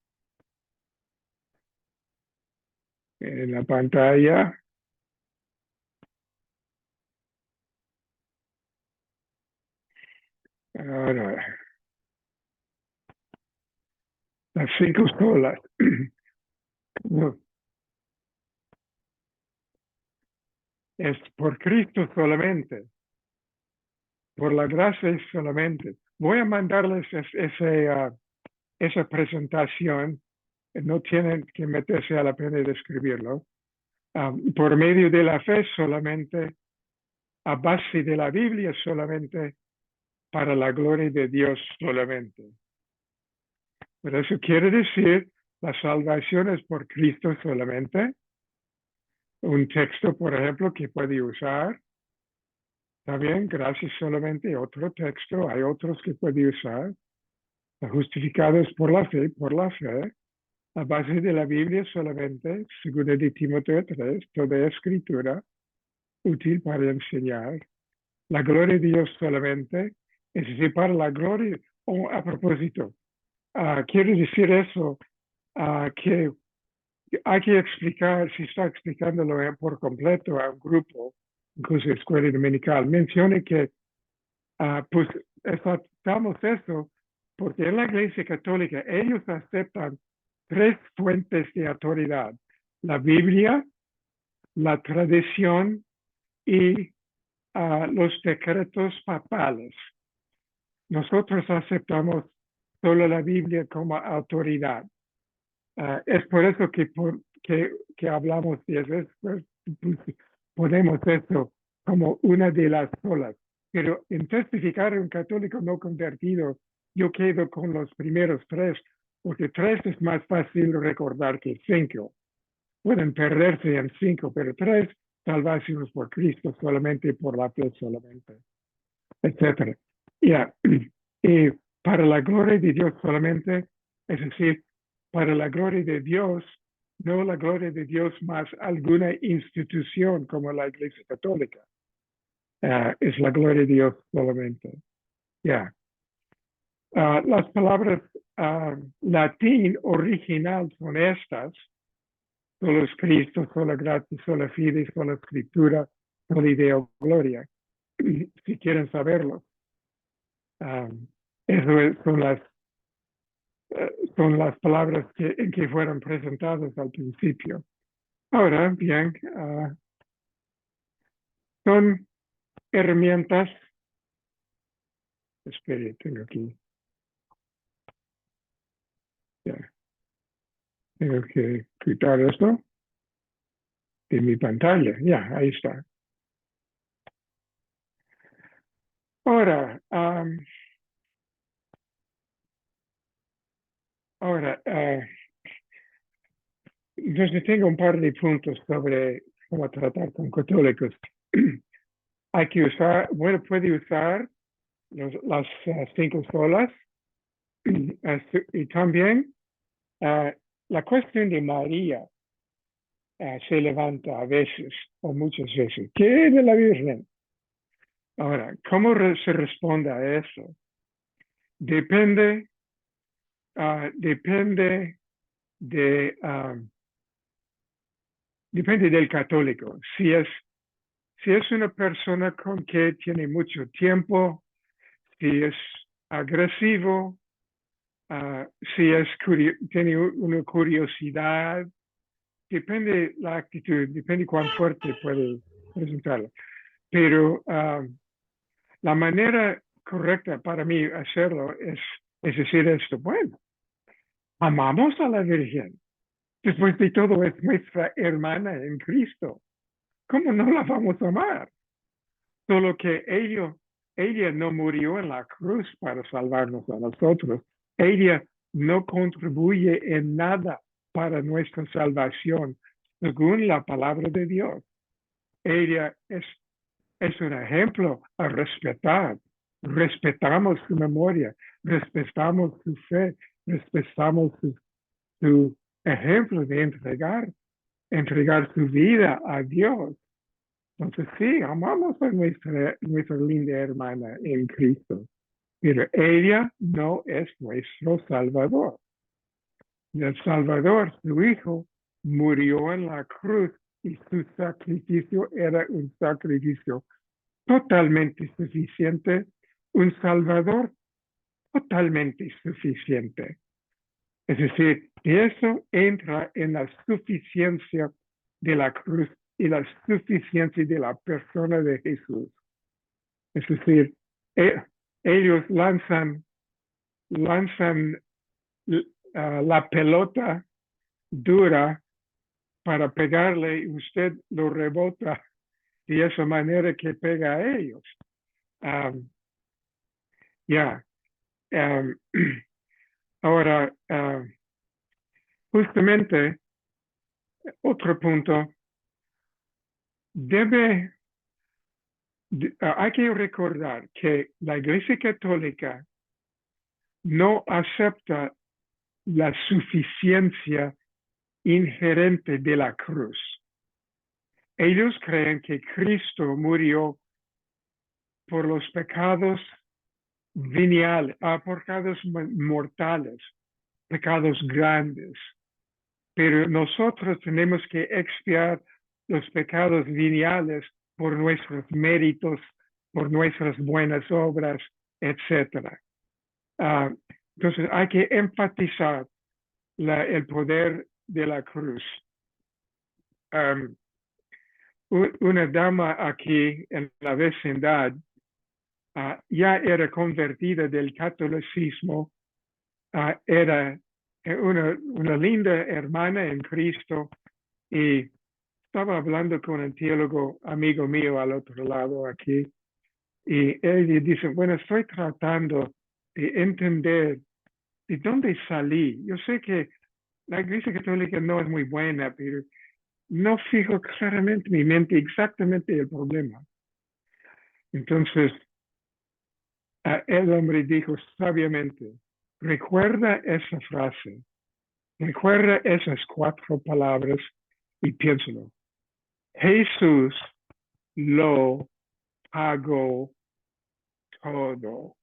en la pantalla. Ahora, las 5 solas. Es por Cristo solamente, por la gracia solamente. Voy a mandarles esa presentación. No tienen que meterse a la pena de escribirlo. Por medio de la fe solamente, a base de la Biblia solamente, para la gloria de Dios solamente. Pero eso quiere decir, la salvación es por Cristo solamente. Un texto, por ejemplo, que puede usar. Está bien, gracias solamente. Otro texto, hay otros que puede usar. Justificados por la fe, a base de la Biblia solamente, según de Timoteo 3, toda escritura útil para enseñar. La gloria de Dios solamente, es decir, para la gloria, a propósito, quiero decir eso, que hay que explicar, si está explicándolo por completo a un grupo, incluso escuela dominical, mencione que pues aceptamos eso porque en la Iglesia Católica ellos aceptan 3 fuentes de autoridad: la Biblia, la tradición y los decretos papales. Nosotros aceptamos solo la Biblia como autoridad. Es por eso que hablamos de eso, pues, ponemos eso como una de las solas. Pero en testificar a un católico no convertido, yo quedo con los primeros 3, porque 3 es más fácil recordar que 5. Pueden perderse en 5, pero 3, salvación por Cristo solamente, por la fe solamente, etc. Yeah. Y para la gloria de Dios solamente, es decir, para la gloria de Dios, no la gloria de Dios más alguna institución como la Iglesia Católica. Es la gloria de Dios solamente. Ya. Las palabras latín original son estas: solo es Cristo, sola gracia, sola fide, sola escritura, sola ideo, gloria. Si quieren saberlo. Eso son las palabras que fueron presentadas al principio. Ahora, bien, son herramientas. Espere, tengo aquí. Ya. Tengo que quitar esto de mi pantalla. Ya, ahí está. Ahora, entonces tengo un par de puntos sobre cómo tratar con católicos. Hay que usar, bueno, puede usar las 5 solas. Y también la cuestión de María se levanta a veces o muchas veces. ¿Qué es de la Virgen? Ahora, ¿cómo se responde a eso? Depende depende del católico. Si Si es una persona con que tiene mucho tiempo, si es agresivo, si tiene una curiosidad, depende la actitud, depende cuán fuerte puede presentarla. Pero la manera correcta para mí hacerlo es decir esto, bueno, amamos a la Virgen. Después de todo es nuestra hermana en Cristo. ¿Cómo no la vamos a amar? Solo que ella no murió en la cruz para salvarnos a nosotros. Ella no contribuye en nada para nuestra salvación, según la palabra de Dios. Ella es un ejemplo a respetar. Respetamos su memoria, respetamos su fe, respetamos su ejemplo de entregar su vida a Dios. Entonces sí, amamos a nuestra linda hermana en Cristo, pero ella no es nuestro Salvador. El Salvador, su Hijo, murió en la cruz y su sacrificio era un sacrificio totalmente suficiente, un Salvador totalmente suficiente. Es decir, eso entra en la suficiencia de la cruz y la suficiencia de la persona de Jesús. Es decir, ellos lanzan la pelota dura para pegarle y usted lo rebota de esa manera que pega a ellos. Ya. Ahora, justamente, otro punto, hay que recordar que la Iglesia Católica no acepta la suficiencia inherente de la cruz. Ellos creen que Cristo murió por los pecados veniales, por pecados mortales, pecados grandes. Pero nosotros tenemos que expiar los pecados veniales por nuestros méritos, por nuestras buenas obras, etc. Entonces hay que enfatizar el poder de la cruz. Una dama aquí en la vecindad ya era convertida del catolicismo, era una linda hermana en Cristo y estaba hablando con un teólogo amigo mío al otro lado aquí y él dice, bueno, estoy tratando de entender de dónde salí. Yo sé que la Iglesia Católica no es muy buena, pero no fijo claramente en mi mente exactamente el problema. Entonces, el hombre dijo sabiamente, recuerda esa frase, recuerda esas 4 palabras y piénsalo. Jesús lo pagó todo.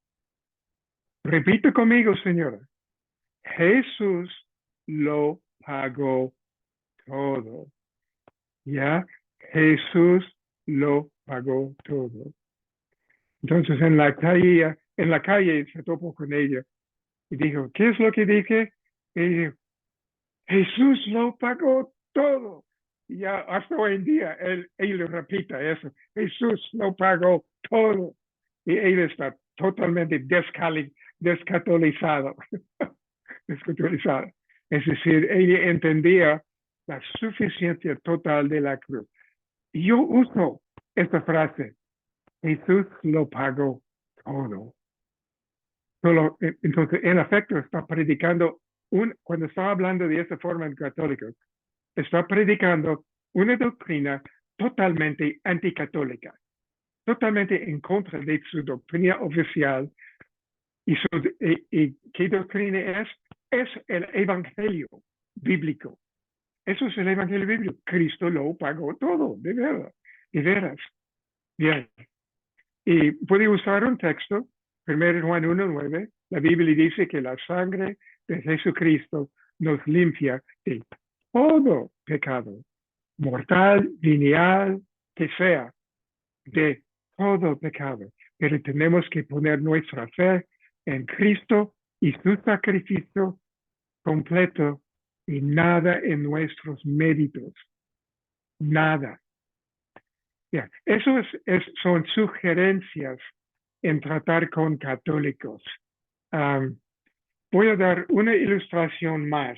Repite conmigo, señora. Jesús lo pagó todo. ¿Ya? Jesús lo pagó todo. Entonces en la calle se topó con ella y dijo, ¿qué es lo que dije? Y dijo, Jesús lo pagó todo. Y ya hasta hoy en día él repita eso, Jesús lo pagó todo. Y él está totalmente descatolizado. Descatolizado. Es decir, ella entendía la suficiencia total de la cruz. Y yo uso esta frase, Jesús lo pagó todo. Entonces, en efecto, está predicando, cuando está hablando de esta forma en católicos, está predicando una doctrina totalmente anticatólica, totalmente en contra de su doctrina oficial. ¿Y qué doctrina es? Es el evangelio bíblico. Eso es el evangelio bíblico. Cristo lo pagó todo, de verdad, de veras. Bien. Y puede usar un texto, 1 Juan 1:9, la Biblia dice que la sangre de Jesucristo nos limpia de todo pecado, mortal, venial, que sea. de todo pecado. Pero tenemos que poner nuestra fe en Cristo y su sacrificio completo y nada en nuestros méritos. Nada. Yeah. Eso son sugerencias en tratar con católicos. Voy a dar una ilustración más.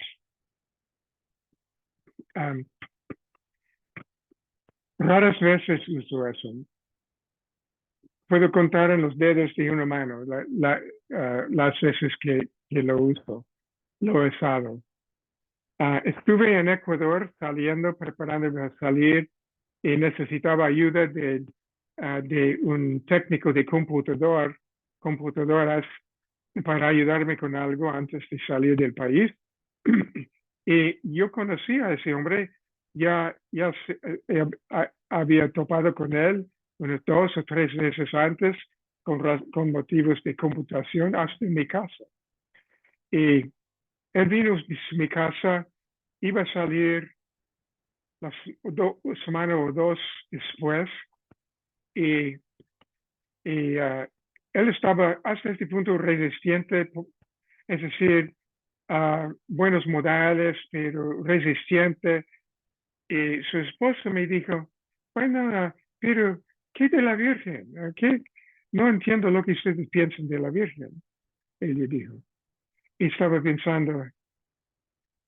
Raras veces uso eso. Puedo contar en los dedos de una mano las veces que lo uso, lo he usado. Estuve en Ecuador saliendo, preparándome a salir y necesitaba ayuda de un técnico de computadoras para ayudarme con algo antes de salir del país. Y yo conocí a ese hombre, había topado con él unas 2 o 3 veces antes con motivos de computación hasta en mi casa. Y él vino a mi casa, iba a salir la semana o 2 después y él estaba hasta este punto resistente, es decir, buenos modales, pero resistente. Y su esposa me dijo, bueno, pero ¿qué de la Virgen? ¿Qué? No entiendo lo que ustedes piensan de la Virgen, ella dijo. Y estaba pensando,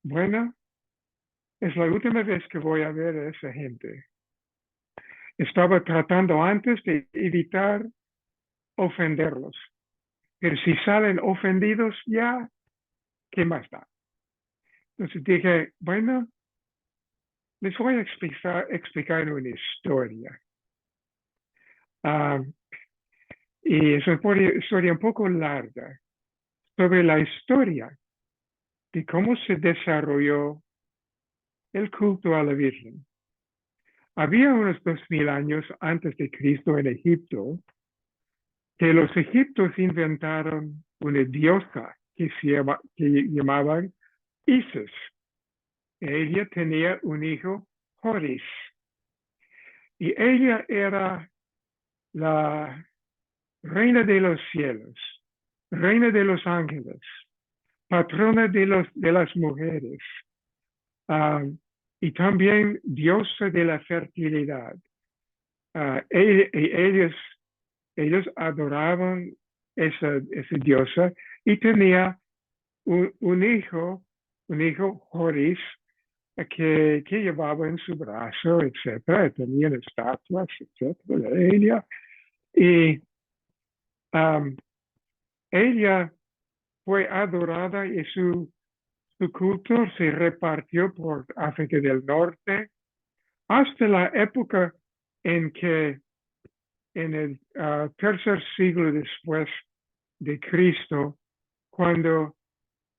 bueno, es la última vez que voy a ver a esa gente. Estaba tratando antes de evitar ofenderlos. Pero si salen ofendidos, ya, ¿qué más da? Entonces dije, bueno, les voy a explicar una historia. Y es una historia un poco larga sobre la historia de cómo se desarrolló el culto a la Virgen. Había unos 2000 años antes de Cristo en Egipto que los egipcios inventaron una diosa que llamaban Isis. Ella tenía un hijo, Horus, y ella era la reina de los cielos, reina de los ángeles, patrona de las mujeres, y también diosa de la fertilidad. Ellos adoraban esa diosa y tenía un hijo, Horus, que llevaba en su brazo, etcétera, tenían estatuas, etcétera, de ella. Y ella fue adorada y su culto se repartió por África del Norte hasta la época en que en el tercer siglo después de Cristo, cuando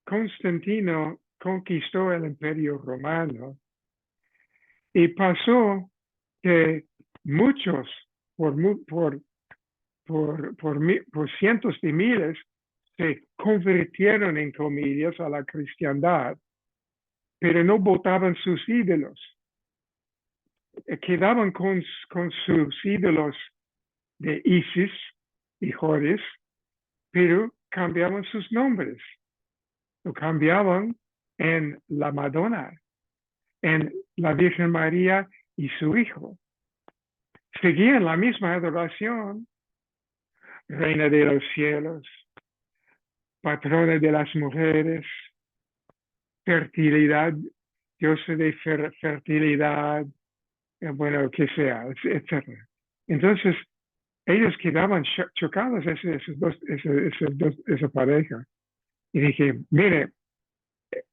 Constantino conquistó el Imperio Romano, y pasó que muchos, por cientos de miles, se convirtieron en comillas a la cristiandad, pero no votaban sus ídolos. Quedaban con sus ídolos de Isis y Horus, pero cambiaban sus nombres. Lo cambiaban en la Madonna, en la Virgen María y su hijo. Seguían la misma adoración, reina de los cielos, patrona de las mujeres, fertilidad, diosa de fertilidad, bueno, que sea, etc. Entonces, ellos quedaban chocados, esa pareja. Y dije, mire,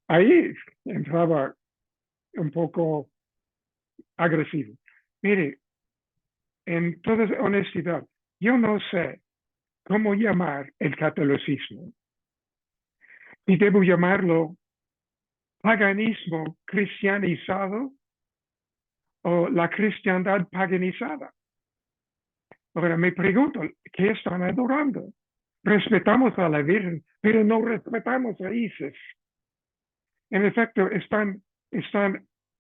ahí entraba un poco agresivo. Mire, en toda honestidad, yo no sé cómo llamar el catolicismo. Y debo llamarlo paganismo cristianizado o la cristiandad paganizada. Ahora me pregunto, ¿qué están adorando? Respetamos a la Virgen, pero no respetamos a Isis. En efecto, están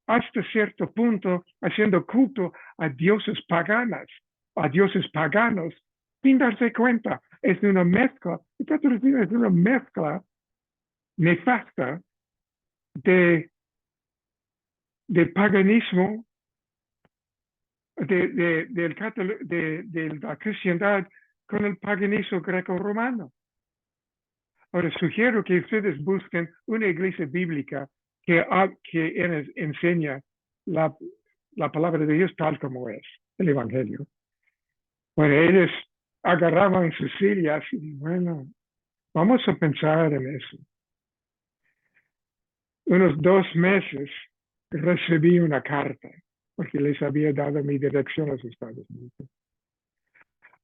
hasta cierto punto haciendo culto a dioses paganas a dioses paganos sin darse cuenta. Es una mezcla, es una mezcla nefasta de paganismo, de la cristiandad con el paganismo greco-romano. Ahora, sugiero que ustedes busquen una iglesia bíblica que enseña la palabra de Dios tal como es, el Evangelio. Bueno, ellos agarraban sus sillas y bueno, vamos a pensar en eso. Unos 2 meses recibí una carta porque les había dado mi dirección a los Estados Unidos.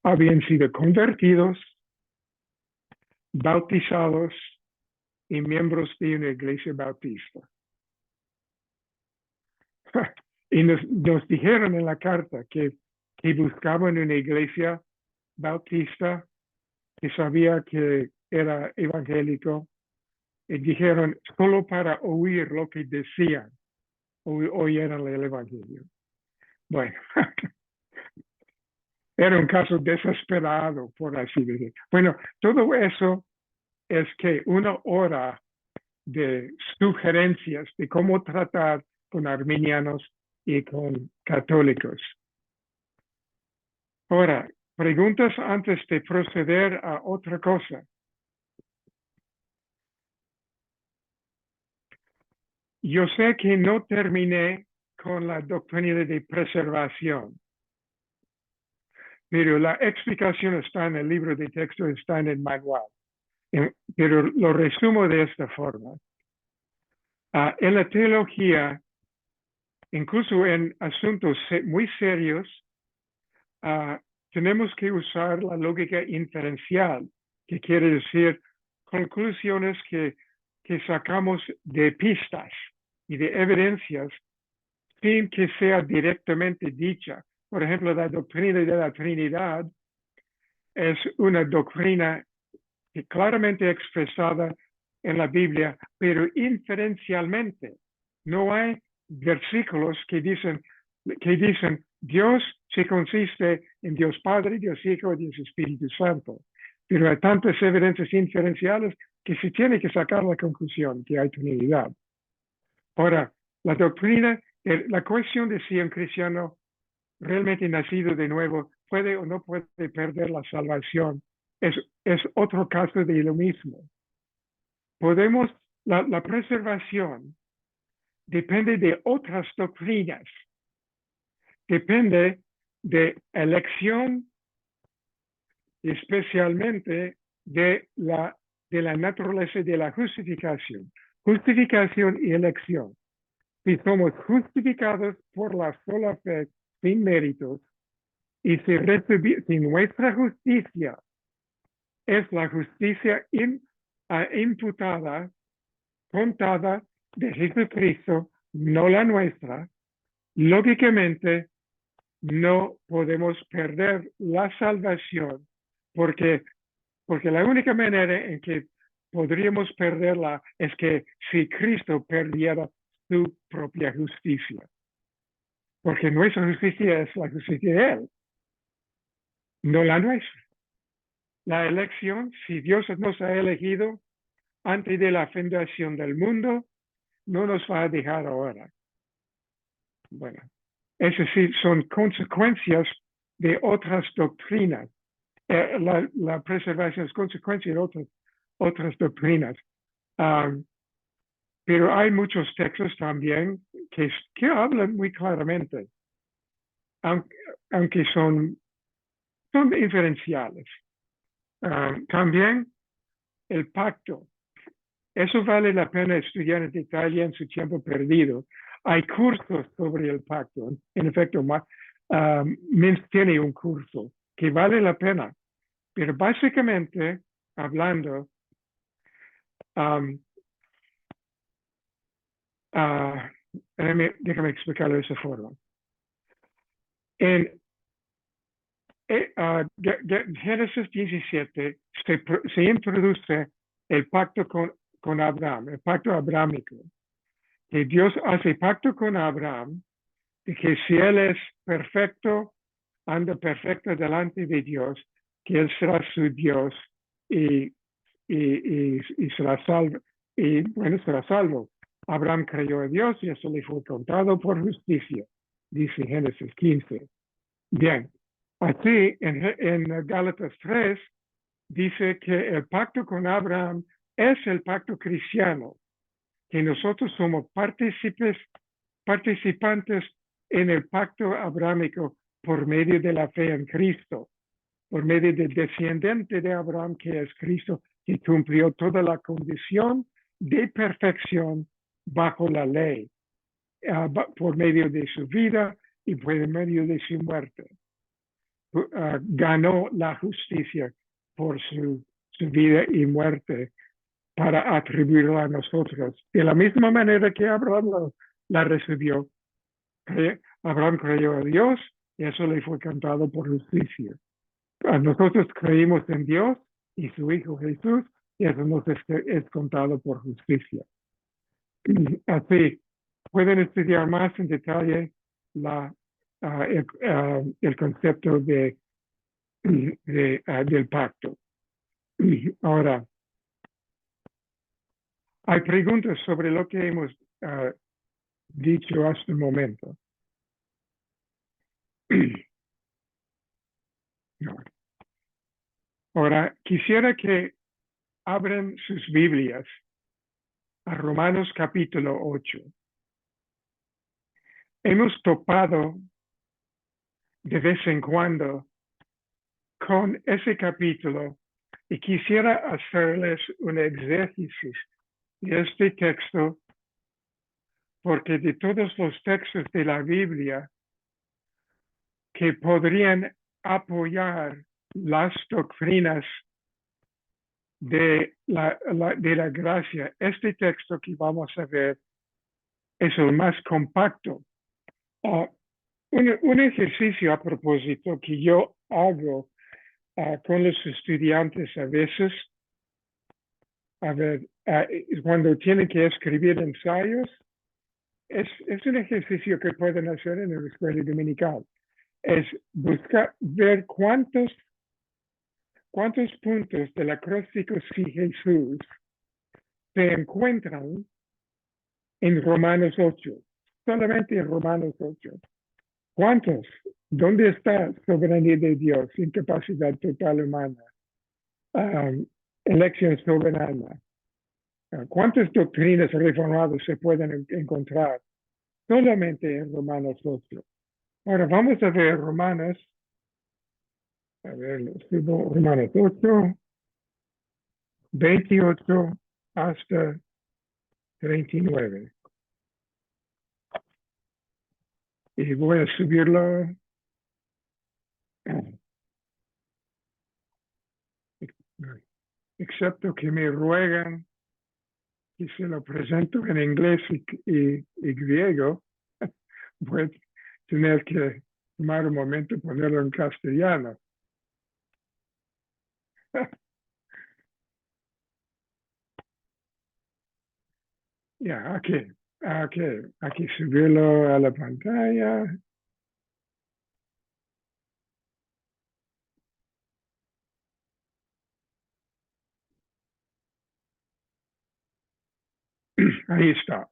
Habían sido convertidos, bautizados y miembros de una iglesia bautista. Y nos dijeron en la carta que buscaban una iglesia bautista que sabía que era evangélico y dijeron solo para oír lo que decían, oyeron el evangelio. Bueno, era un caso desesperado, por así decirlo. Bueno, todo eso es que 1 hora de sugerencias de cómo tratar con arminianos y con católicos. Ahora, preguntas antes de proceder a otra cosa. Yo sé que no terminé con la doctrina de preservación, pero la explicación está en el libro de texto, está en el manual. Pero lo resumo de esta forma. En la teología, incluso en asuntos muy serios, tenemos que usar la lógica inferencial, que quiere decir conclusiones que sacamos de pistas y de evidencias sin que sea directamente dicha. Por ejemplo, la doctrina de la Trinidad es una doctrina que claramente expresada en la Biblia, pero inferencialmente. No hay versículos que dicen Dios se consiste en Dios Padre, Dios Hijo y Dios Espíritu Santo. Pero hay tantas evidencias inferenciales que se tiene que sacar la conclusión que hay Trinidad. Ahora, la doctrina, la cuestión de si un cristiano realmente nacido de nuevo puede o no puede perder la salvación es otro caso de lo mismo. La preservación depende de otras doctrinas, depende de elección, especialmente de la naturaleza de la justificación. Justificación y elección. Si somos justificados por la sola fe sin méritos, y si nuestra justicia es la justicia imputada, contada de Jesucristo, no la nuestra, lógicamente no podemos perder la salvación porque la única manera en que podríamos perderla es que si Cristo perdiera su propia justicia. Porque nuestra justicia es la justicia de Él, no la nuestra. La elección, si Dios nos ha elegido antes de la fundación del mundo, no nos va a dejar ahora. Bueno, es decir, son consecuencias de otras doctrinas. La preservación es consecuencia de otras doctrinas. Pero hay muchos textos también que hablan muy claramente, aunque son inferenciales. También el pacto. Eso vale la pena estudiar en detalle en su tiempo perdido. Hay cursos sobre el pacto. En efecto, Mintz tiene un curso que vale la pena. Pero básicamente, hablando, déjame explicarlo de esa forma. En Génesis 17 se introduce el pacto con Abraham, el pacto abrámico. Que Dios hace pacto con Abraham de que si él es perfecto anda perfecta delante de Dios, que Él será su Dios y, y será salvo. Y bueno, será salvo. Abraham creyó a Dios y eso le fue contado por justicia, dice Génesis 15. Bien, así en Gálatas 3 dice que el pacto con Abraham es el pacto cristiano, que nosotros somos participantes en el pacto abrámico por medio de la fe en Cristo, por medio del descendiente de Abraham que es Cristo, que cumplió toda la condición de perfección bajo la ley, por medio de su vida y por medio de su muerte. Ganó la justicia por su vida y muerte para atribuirla a nosotros. De la misma manera que Abraham la recibió, Abraham creyó a Dios y eso le fue cantado por justicia. Nosotros creímos en Dios y su Hijo Jesús y eso nos es contado por justicia. Así, pueden estudiar más en detalle el concepto del pacto. Ahora, hay preguntas sobre lo que hemos dicho hasta el momento. Ahora, quisiera que abran sus Biblias a Romanos capítulo 8. Hemos topado de vez en cuando con ese capítulo y quisiera hacerles un exégesis de este texto porque de todos los textos de la Biblia que podrían apoyar las doctrinas de la gracia, este texto que vamos a ver es el más compacto. Un ejercicio a propósito que yo hago con los estudiantes a veces, cuando tienen que escribir ensayos, es un ejercicio que pueden hacer en la escuela dominical. Es ver cuántos puntos del acróstico sí Jesús se encuentran en Romanos 8, solamente en Romanos 8. ¿Cuántos? ¿Dónde está soberanía de Dios? Incapacidad total humana. Elección soberana. ¿Cuántas doctrinas reformadas se pueden encontrar? Solamente en Romanos 8. Ahora vamos a ver Romanos 8, 28 hasta 39. Y voy a subirlo. Excepto que me ruegan que se lo presento en inglés y griego, voy a tener que tomar un momento y ponerlo en castellano. Ya, aquí subirlo a la pantalla. Ahí está.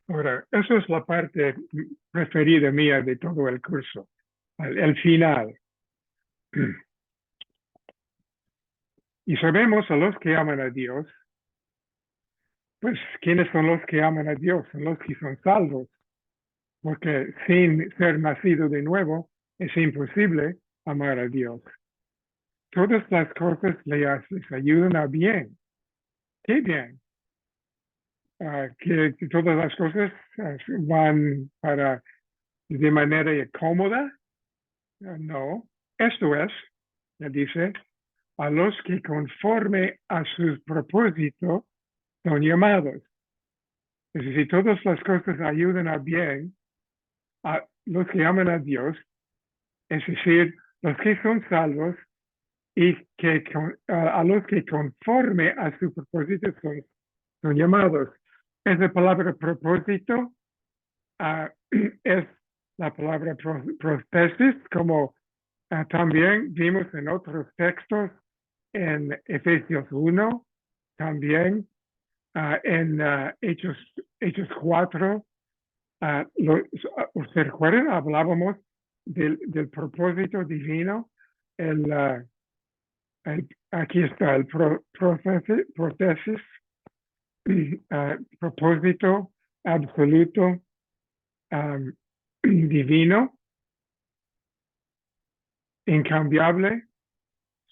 Ahora, esa es la parte preferida mía de todo el curso, el final. Y sabemos a los que aman a Dios, pues, ¿quiénes son los que aman a Dios? Son los que son salvos, porque sin ser nacido de nuevo es imposible amar a Dios. Todas las cosas les ayudan a bien. ¿Qué bien? Que todas las cosas van de manera cómoda. No. Esto es, dice, a los que conforme a su propósito son llamados. Es decir, todas las cosas ayudan a bien a los que aman a Dios, es decir, los que son salvos y que a los que conforme a su propósito son llamados. Esa palabra propósito es la palabra prótesis, como también vimos en otros textos, en Efesios 1, también en Hechos 4. ¿Ustedes recuerdan? Hablábamos del propósito divino. Aquí está el prótesis, propósito absoluto divino, incambiable,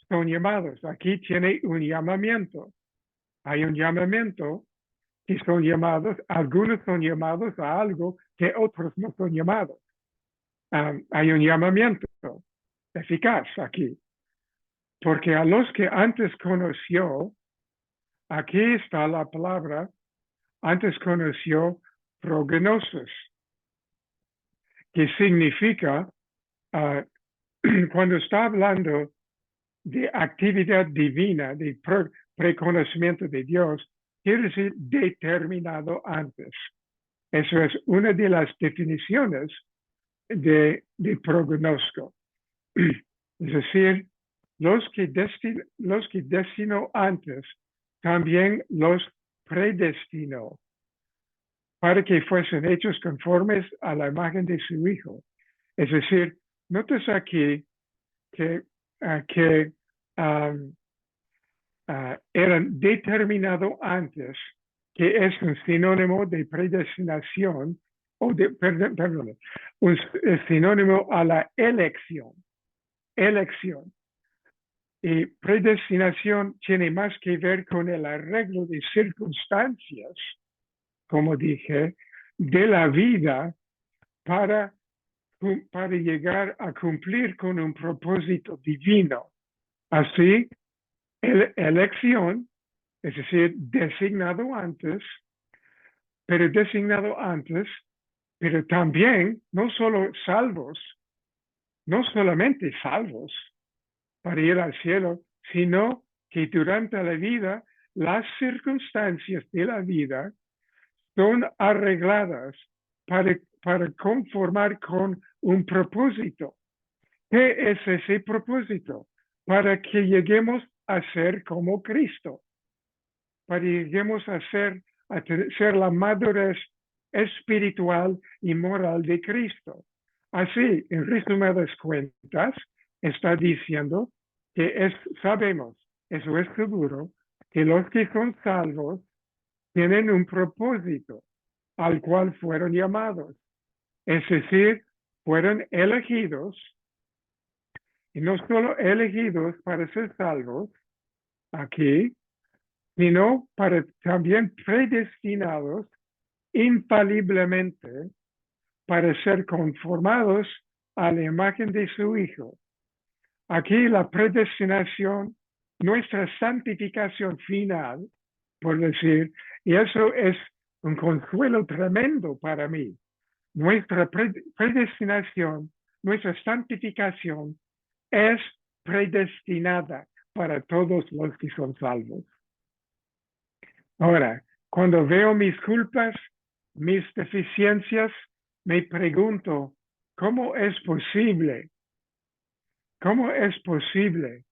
son llamados. Aquí tiene un llamamiento. Hay un llamamiento y son llamados, algunos son llamados a algo que otros no son llamados. Hay un llamamiento eficaz aquí, porque a los que antes conoció, aquí está la palabra, antes conoció prognosis, que significa, cuando está hablando de actividad divina, de preconocimiento de Dios, quiere decir determinado antes. Eso es una de las definiciones de pronóstico. Es decir, los que destinó antes, también los predestinó para que fuesen hechos conformes a la imagen de su Hijo. Es decir, notas aquí que eran determinado antes, que es un sinónimo de predestinación, o de, perdón, un sinónimo a la elección. Y predestinación tiene más que ver con el arreglo de circunstancias, como dije, de la vida para llegar a cumplir con un propósito divino. Así, elección, es decir, designado antes, pero también no solo salvos, no solamente salvos para ir al cielo, sino que durante la vida las circunstancias de la vida son arregladas para conformar con un propósito. ¿Qué es ese propósito? Para que lleguemos a ser como Cristo, para que lleguemos a ser la madurez espiritual y moral de Cristo. Así, en resumidas cuentas, está diciendo que sabemos, eso es seguro, que los que son salvos tienen un propósito al cual fueron llamados. Es decir, fueron elegidos, y no solo elegidos para ser salvos aquí, sino para también predestinados infaliblemente para ser conformados a la imagen de su Hijo. Aquí la predestinación, nuestra santificación final, por decir, y eso es un consuelo tremendo para mí. Nuestra predestinación, nuestra santificación es predestinada para todos los que son salvos. Ahora, cuando veo mis culpas, mis deficiencias, me pregunto, ¿cómo es posible? ¿Cómo es posible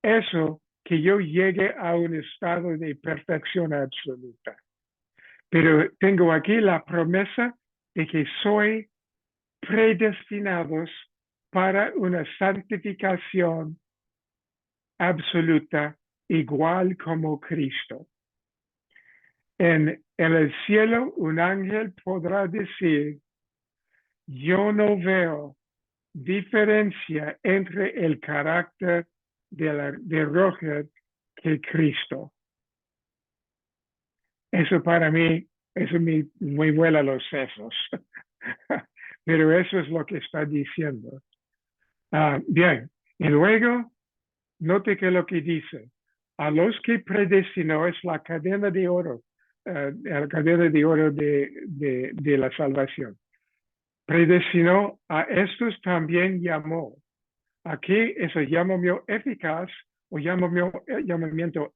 eso que yo llegue a un estado de perfección absoluta? Pero tengo aquí la promesa de que soy predestinados para una santificación absoluta, igual como Cristo. En el cielo, un ángel podrá decir, yo no veo diferencia entre el carácter de Roger que Cristo. Eso para mí, eso me vuela los sesos. Pero eso es lo que está diciendo. Bien, y luego, note que lo que dice, a los que predestinó es la cadena de oro, la cadena de oro de la salvación. Predestinó, a estos también llamó. Aquí es el llamamiento eficaz o llamamiento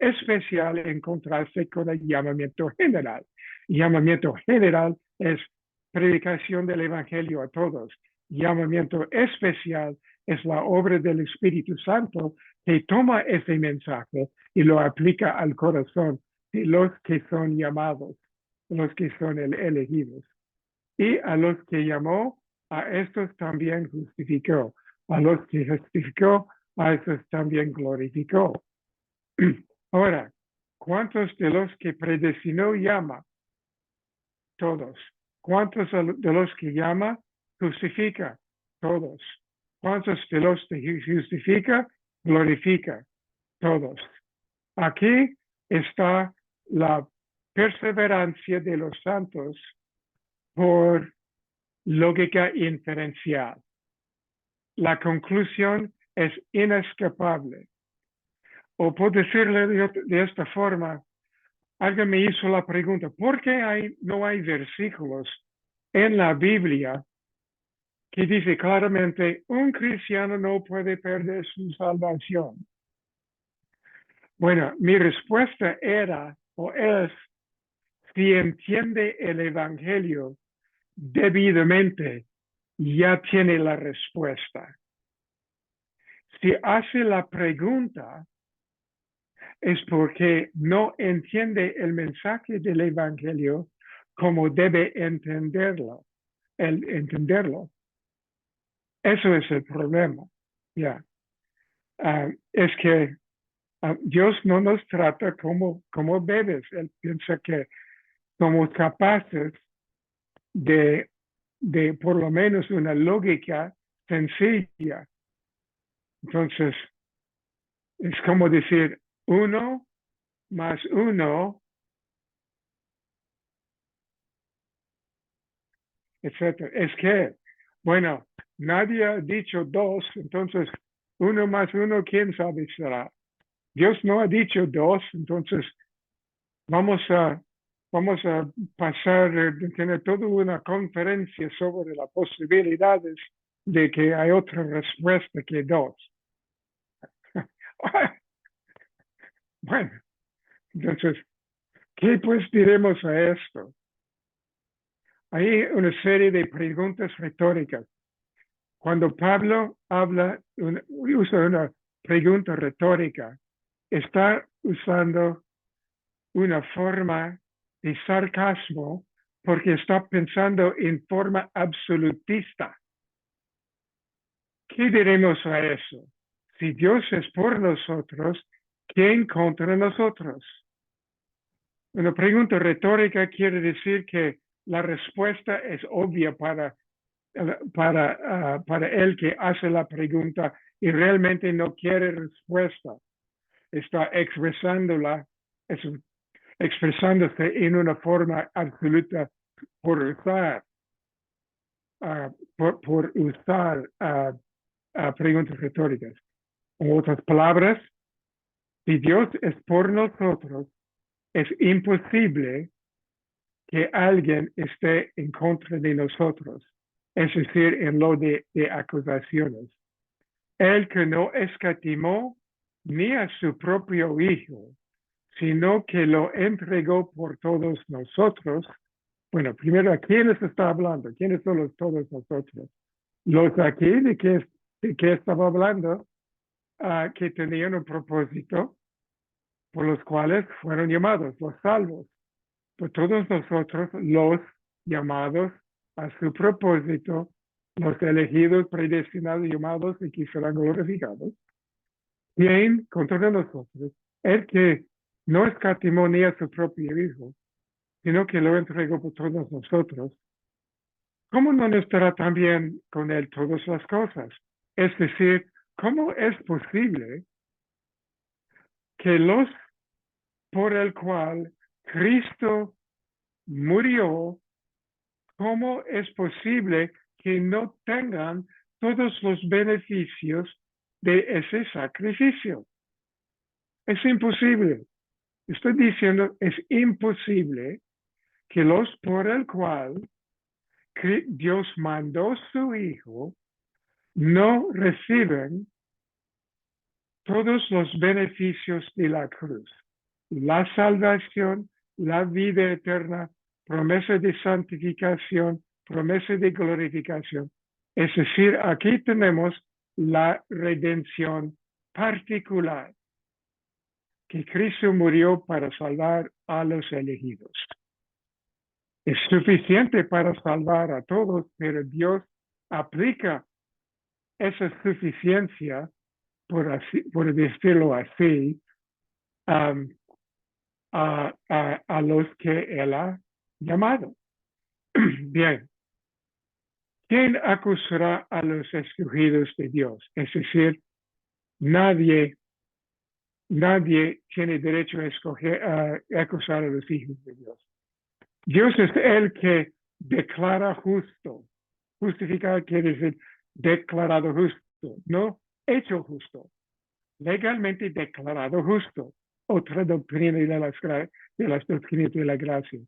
especial en contraste con el llamamiento general. El llamamiento general es predicación del Evangelio a todos. Llamamiento especial es la obra del Espíritu Santo que toma ese mensaje y lo aplica al corazón de los que son llamados, los que son elegidos. Y a los que llamó, a estos también justificó. A los que justificó, a estos también glorificó. Ahora, ¿cuántos de los que predestinó llama? Todos. ¿Cuántos de los que llama justifica? Todos. ¿Cuántos de los que justifica glorifica? Todos. Aquí está la perseverancia de los santos por lógica inferencial. La conclusión es inescapable. O por decirle de esta forma, alguien me hizo la pregunta, ¿por qué no hay versículos en la Biblia que dice claramente, un cristiano no puede perder su salvación? Bueno, mi respuesta era o es, si entiende el Evangelio debidamente, ya tiene la respuesta. Si hace la pregunta, es porque no entiende el mensaje del Evangelio como debe entenderlo. Eso es el problema. Es que Dios no nos trata como bebés. Él piensa que somos capaces de por lo menos una lógica sencilla. Entonces, es como decir 1 más 1, etcétera. Es que, bueno, nadie ha dicho 2, entonces 1 más 1, ¿quién sabe será? Dios no ha dicho 2, entonces vamos a pasar, tener toda una conferencia sobre las posibilidades de que hay otra respuesta que 2. Bueno, entonces, ¿qué pues diremos a esto? Hay una serie de preguntas retóricas. Cuando Pablo usa una pregunta retórica, está usando una forma de sarcasmo porque está pensando en forma absolutista. ¿Qué diremos a eso? Si Dios es por nosotros, ¿quién contra nosotros? Una pregunta retórica quiere decir que la respuesta es obvia para el que hace la pregunta y realmente no quiere respuesta. Está expresándose en una forma absoluta por usar preguntas retóricas. En otras palabras, si Dios es por nosotros, es imposible que alguien esté en contra de nosotros, es decir, en lo de acusaciones. El que no escatimó ni a su propio Hijo, sino que lo entregó por todos nosotros. Bueno, primero, ¿a quiénes está hablando? ¿Quiénes son todos nosotros? Los aquí, ¿de qué estaba hablando? Que tenían un propósito por los cuales fueron llamados, los salvos. Por todos nosotros, los llamados a su propósito, los elegidos, predestinados, llamados y que serán glorificados. ¿Quién contra nosotros? El que no escatimó ni a su propio Hijo, sino que lo entregó por todos nosotros. ¿Cómo no estará también con él todas las cosas? Es decir, ¿cómo es posible que los por el cual Cristo murió, cómo es posible que no tengan todos los beneficios de ese sacrificio? Es imposible. Estoy diciendo, es imposible que los por el cual Dios mandó su Hijo no reciben todos los beneficios de la cruz. La salvación, la vida eterna, promesa de santificación, promesa de glorificación. Es decir, aquí tenemos la redención particular, que Cristo murió para salvar a los elegidos. Es suficiente para salvar a todos, pero Dios aplica esa suficiencia, por decirlo así, a los que Él ha llamado. Bien, ¿quién acusará a los escogidos de Dios? Es decir, nadie tiene derecho a acusar a los hijos de Dios. Dios es el que declara justo. Justificar quiere decir declarado justo, no hecho justo. Legalmente declarado justo. Otra doctrina de las doctrinas de la gracia.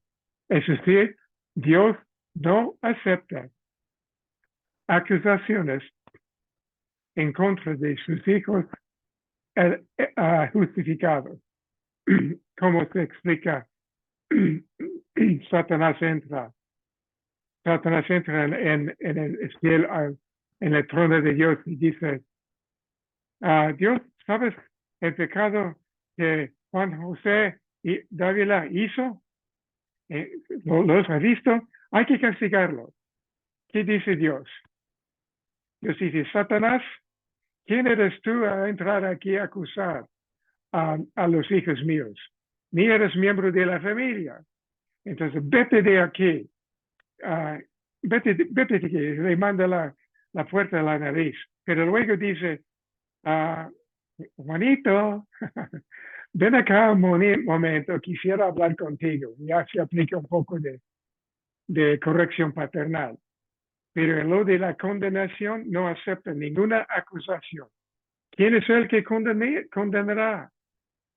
Es decir, Dios no acepta acusaciones en contra de sus hijos justificados. Como se explica, Satanás entra en el trono de Dios y dice, Dios, ¿sabes el pecado que Juan José y Dávila hizo? ¿Los ha visto? Hay que castigarlo. ¿Qué dice Dios? Dios dice, Satanás, ¿quién eres tú a entrar aquí a acusar a los hijos míos? Ni eres miembro de la familia. Entonces, vete de aquí. Vete de aquí. Le manda la puerta a la nariz. Pero luego dice, Juanito, ven acá un momento, quisiera hablar contigo. Ya se aplica un poco de corrección paternal. Pero en lo de la condenación no acepta ninguna acusación. ¿Quién es el que condenará?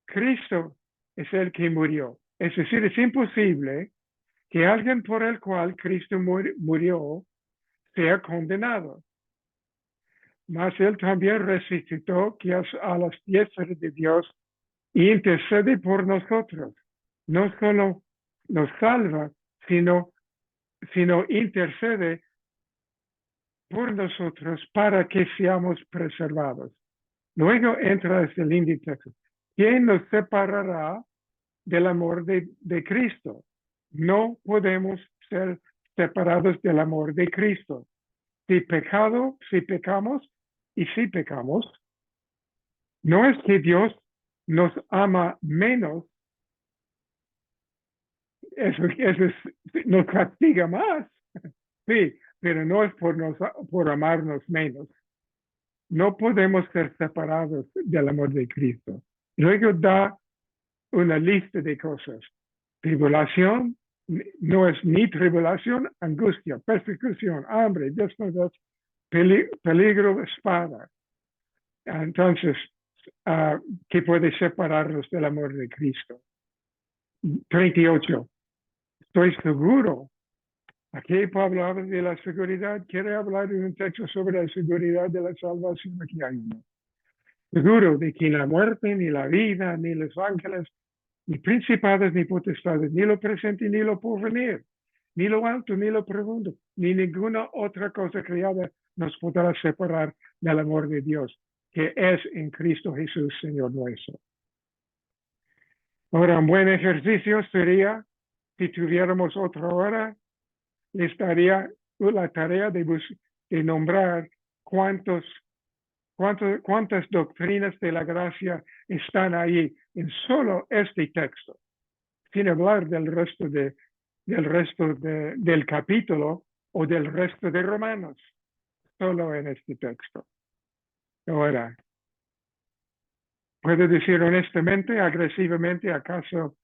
Cristo es el que murió. Es decir, es imposible que alguien por el cual Cristo murió sea condenado. Mas Él también resucitó, que a las diestra de Dios y intercede por nosotros. No solo nos salva, sino intercede por nosotros para que seamos preservados. Luego entra este lindo texto. ¿Quién nos separará del amor de Cristo? No podemos ser separados del amor de Cristo. Si pecamos, y si pecamos, no es que Dios nos ama menos, eso nos castiga más, sí, pero no es por amarnos menos. No podemos ser separados del amor de Cristo. Luego da una lista de cosas. Tribulación, no es ni tribulación, angustia, persecución, hambre, desnudez, peligro, espada. Entonces, ¿qué puede separarnos del amor de Cristo? 38. Estoy seguro. Aquí Pablo habla de la seguridad. Quiere hablar de un texto sobre la seguridad de la salvación. Aquí hay uno. Seguro de que la muerte, ni la vida, ni los ángeles, ni principados, ni potestades, ni lo presente, ni lo porvenir, ni lo alto, ni lo profundo, ni ninguna otra cosa creada nos podrá separar del amor de Dios, que es en Cristo Jesús, Señor nuestro. Ahora, un buen ejercicio sería, si tuviéramos otra hora, les daría la tarea de nombrar cuántas doctrinas de la gracia están ahí en solo este texto, sin hablar del resto del capítulo o del resto de Romanos, solo en este texto. Ahora, ¿puedo decir honestamente, agresivamente, acaso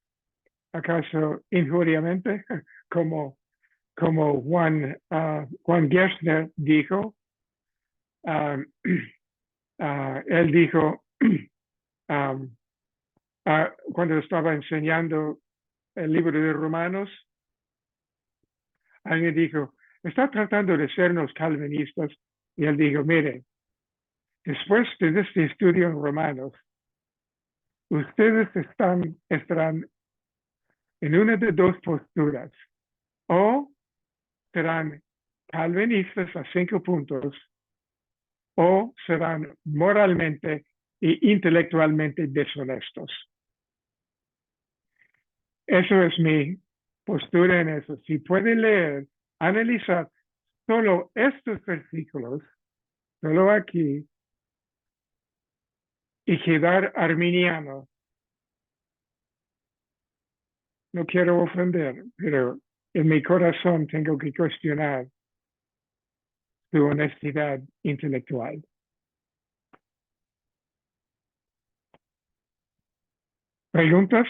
injuriamente, como Juan Gerstner dijo? Él dijo, cuando estaba enseñando el libro de Romanos, alguien dijo, está tratando de sernos calvinistas, y él dijo, mire, después de este estudio en Romanos, ustedes estarán en una de dos posturas, o serán calvinistas a 5 puntos o serán moralmente e intelectualmente deshonestos. Eso es mi postura en eso. Si pueden leer, analizar solo estos versículos, solo aquí, y quedar arminiano, no quiero ofender, pero en mi corazón tengo que cuestionar su honestidad intelectual. ¿Preguntas?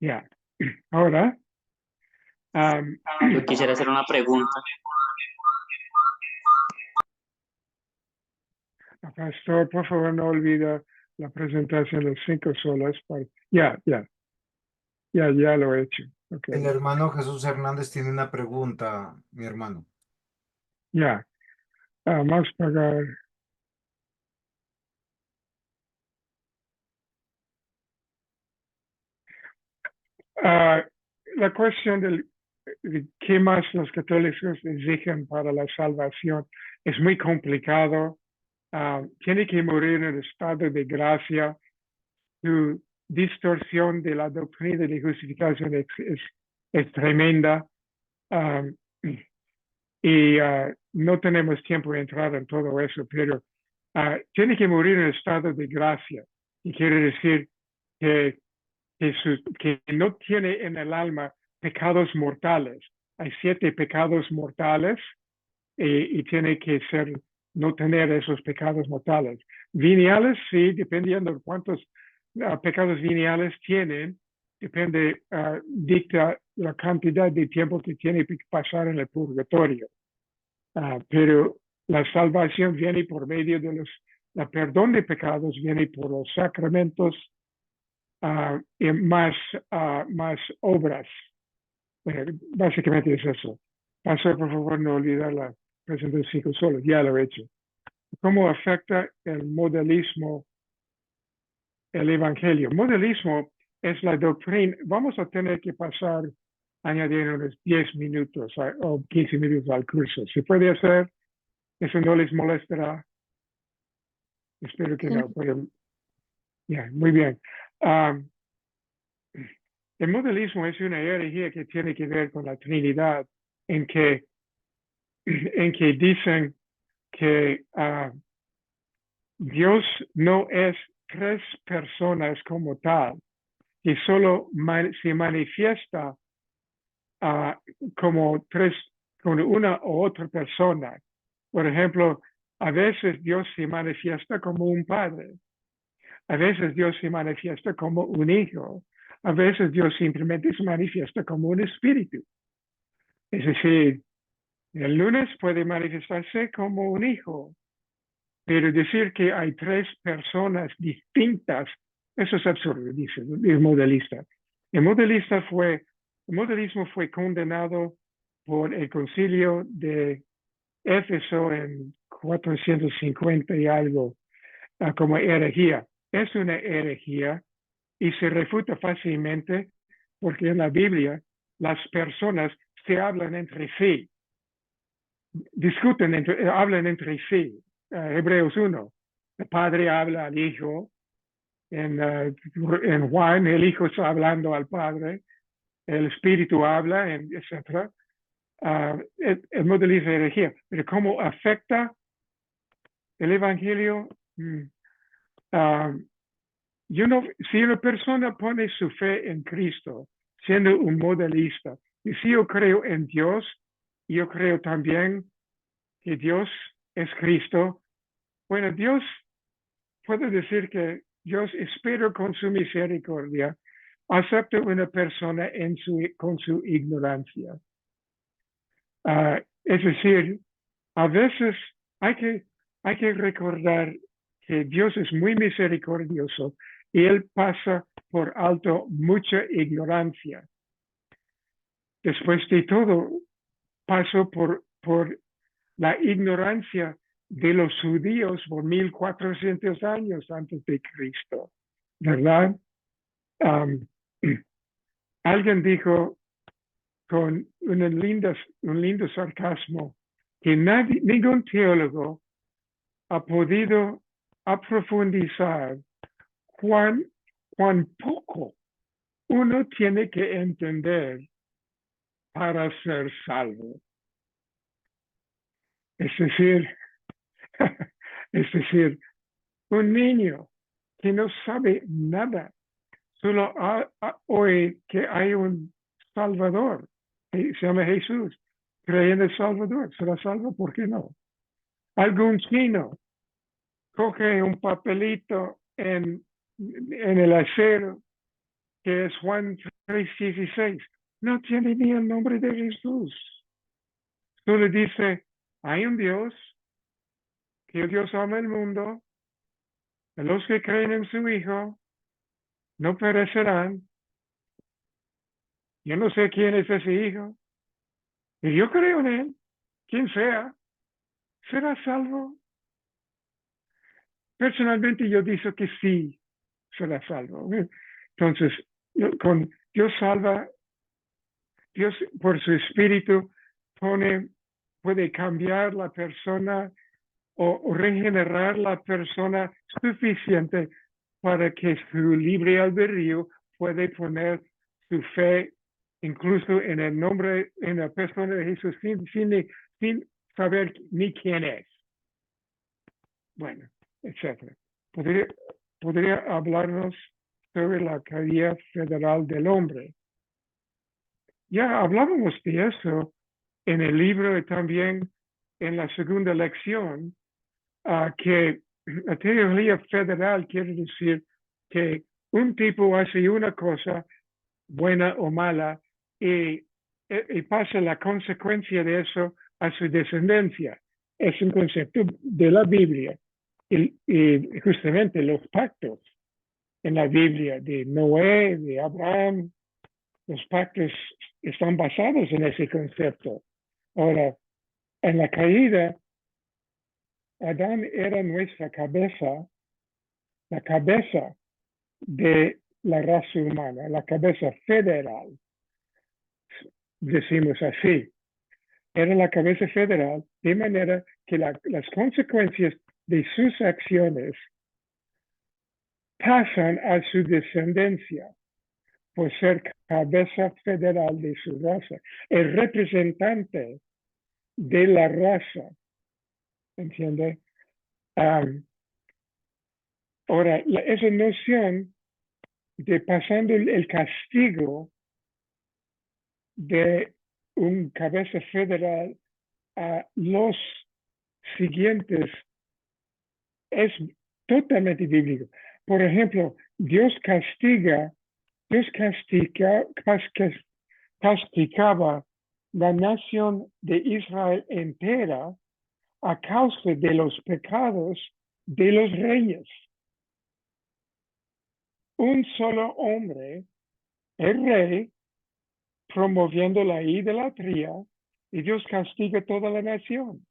Ya. Ahora, Yo quisiera hacer una pregunta. Pastor, por favor, no olvide la presentación de 5 solas. Ya lo he hecho. El Okay. hermano Jesús Hernández tiene una pregunta, mi hermano. Ya. Más pagar. La cuestión de qué más los católicos exigen para la salvación es muy complicado. Tiene que morir en estado de gracia. Su distorsión de la doctrina de justificación es tremenda. Y no tenemos tiempo de entrar en todo eso, pero tiene que morir en estado de gracia. Y quiere decir que que no tiene en el alma pecados mortales. Hay 7 pecados mortales y tiene que no tener esos pecados mortales. Veniales, sí, dependiendo de cuántos pecados veniales tienen, dicta la cantidad de tiempo que tiene que pasar en el purgatorio. Pero la salvación viene por medio de el perdón de pecados, viene por los sacramentos y más obras. Básicamente es eso. Pastor, por favor, no olvidar la presentación de 5 solos. Ya lo he hecho. ¿Cómo afecta el modelismo el evangelio? Modelismo es la doctrina. Vamos a tener que pasar añadir unos 10 minutos o 15 minutos al curso. ¿Se puede hacer? ¿Eso no les molestará? Espero que no. Pero, muy bien. El modelismo es una herejía que tiene que ver con la Trinidad, en que dicen que Dios no es 3 personas como tal, que solo se manifiesta como con una u otra persona. Por ejemplo, a veces Dios se manifiesta como un padre, a veces Dios se manifiesta como un hijo, a veces Dios simplemente se manifiesta como un espíritu. Es decir, el lunes puede manifestarse como un hijo, pero decir que hay 3 personas distintas, eso es absurdo, dice el modelista. El modelismo fue condenado por el concilio de Éfeso en 450 y algo como herejía. Es una herejía y se refuta fácilmente porque en la Biblia las personas se hablan entre sí, hablan entre sí. Hebreos 1, el padre habla al hijo, en Juan el hijo está hablando al padre, el espíritu habla, etc. El modelismo de herejía, pero cómo afecta el evangelio. Si una persona pone su fe en Cristo, siendo un modelista, y si yo creo en Dios, yo creo también que Dios es Cristo. Bueno, Dios, puedo decir que Dios espera con su misericordia, acepta una persona con su ignorancia. Es decir, a veces hay que recordar que Dios es muy misericordioso y Él pasa por alto mucha ignorancia. Después de todo, pasó por la ignorancia de los judíos por 1400 años antes de Cristo, ¿verdad? Um, alguien dijo con un lindo sarcasmo que ningún teólogo ha podido aprofundizar cuán poco uno tiene que entender para ser salvo. Es decir, es decir, un niño que no sabe nada, solo oye que hay un Salvador, que se llama Jesús, cree en el Salvador, será salvo, ¿por qué no? Algún chino coge un papelito en el acero que es Juan 3:16, no tiene ni el nombre de Jesús. Solo dice, hay un Dios, que Dios ama el mundo, y los que creen en su Hijo no perecerán. Yo no sé quién es ese Hijo, y yo creo en él, quien sea, será salvo. Personalmente yo digo que sí será salvo. Entonces, con Dios salva, Dios por su espíritu puede cambiar la persona o regenerar la persona suficiente para que su libre albedrío puede poner su fe incluso en el nombre, en la persona de Jesús, sin saber ni quién es. Bueno, etcétera. Podría, podría hablarnos sobre la caída federal del hombre. Ya hablábamos de eso en el libro y también en la segunda lección, que la teoría federal quiere decir que un tipo hace una cosa, buena o mala, y pasa la consecuencia de eso a su descendencia. Es un concepto de la Biblia. Y justamente los pactos en la Biblia de Noé, de Abraham, los pactos están basados en ese concepto. Ahora, en la caída, Adán era nuestra cabeza, la cabeza de la raza humana, la cabeza federal, decimos así. Era la cabeza federal, de manera que las consecuencias de sus acciones pasan a su descendencia por ser cabeza federal de su raza, el representante de la raza, ¿entiende? Ahora, esa noción de pasando el castigo de un cabeza federal a los siguientes es totalmente bíblico. Por ejemplo, Dios castigaba la nación de Israel entera a causa de los pecados de los reyes. Un solo hombre, el rey, promoviendo la idolatría, y Dios castiga toda la nación.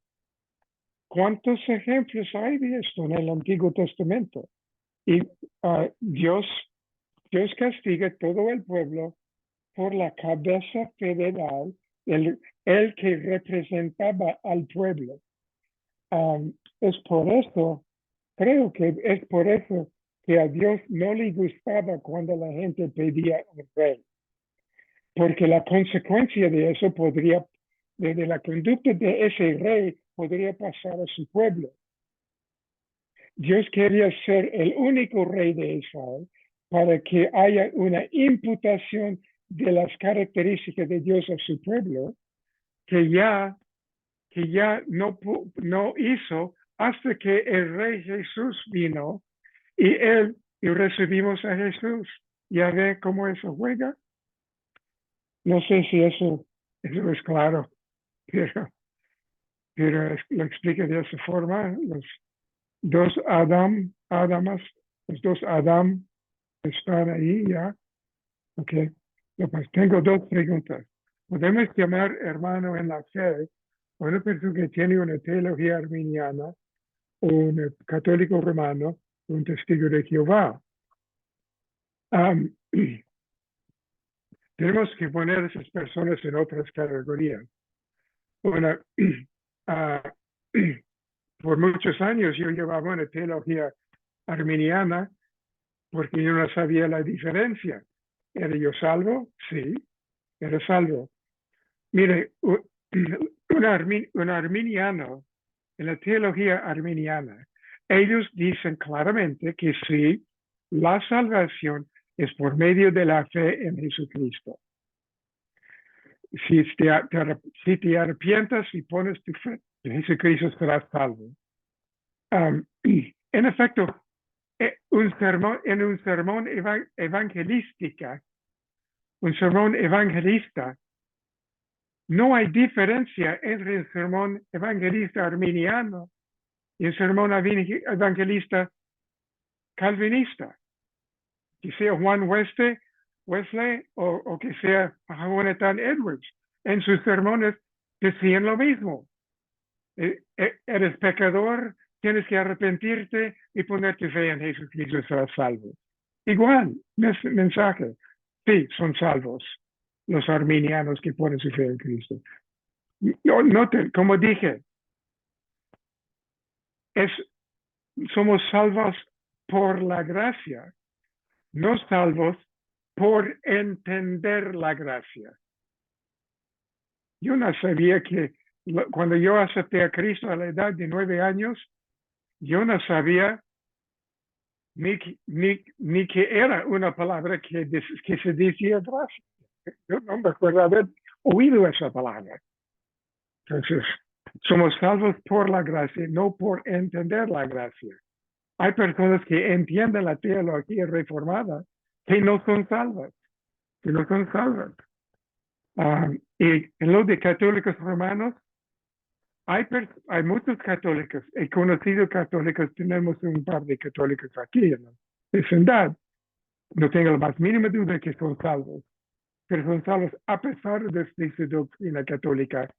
¿Cuántos ejemplos hay de esto en el Antiguo Testamento? Y Dios castiga todo el pueblo por la cabeza federal, el que representaba al pueblo. Es por eso, creo que es por eso que a Dios no le gustaba cuando la gente pedía un rey. Porque la consecuencia de eso de la conducta de ese rey, podría pasar a su pueblo. Dios quería ser el único rey de Israel para que haya una imputación de las características de Dios a su pueblo que ya no hizo hasta que el rey Jesús vino y recibimos a Jesús. ¿Ya ve cómo eso juega? No sé si eso es claro, pero lo explica de esa forma. Los dos los dos Adam están ahí ya. Ok. Pues tengo dos preguntas. ¿Podemos llamar hermano en la fe a una persona que tiene una teología arminiana un católico romano, un testigo de Jehová. Um, tenemos que poner a esas personas en otras categorías. Una, por muchos años yo llevaba una teología arminiana porque yo no sabía la diferencia. ¿Era yo salvo? Sí, era salvo. Mire, un arminiano, en la teología arminiana, ellos dicen claramente que sí, la salvación es por medio de la fe en Jesucristo. Si te arrepientas y pones tu fe en Jesucristo, serás salvo. En efecto, en un sermón evangelística, un sermón evangelista, no hay diferencia entre el sermón evangelista arminiano y el sermón evangelista calvinista, que sea Juan Wesley o que sea Jonathan Edwards. En sus sermones decían lo mismo. Eres pecador, tienes que arrepentirte y poner tu fe en Jesucristo, serás salvo. Igual, mensaje. Sí, son salvos los arminianos que ponen su fe en Cristo. Noten, como dije, somos salvos por la gracia, no salvos por entender la gracia. Yo no sabía que cuando yo acepté a Cristo a la edad de 9 años, yo no sabía ni que era una palabra que se decía gracia. Yo no me acuerdo haber oído esa palabra. Entonces, somos salvos por la gracia, no por entender la gracia. Hay personas que entienden la teología reformada que no son salvas, que no son salvas. Y en lo de católicos romanos, hay muchos católicos. He conocido católicos, tenemos un par de católicos aquí en la vecindad. No tengo la más mínima duda que son salvos, pero son salvos a pesar de su doctrina católica,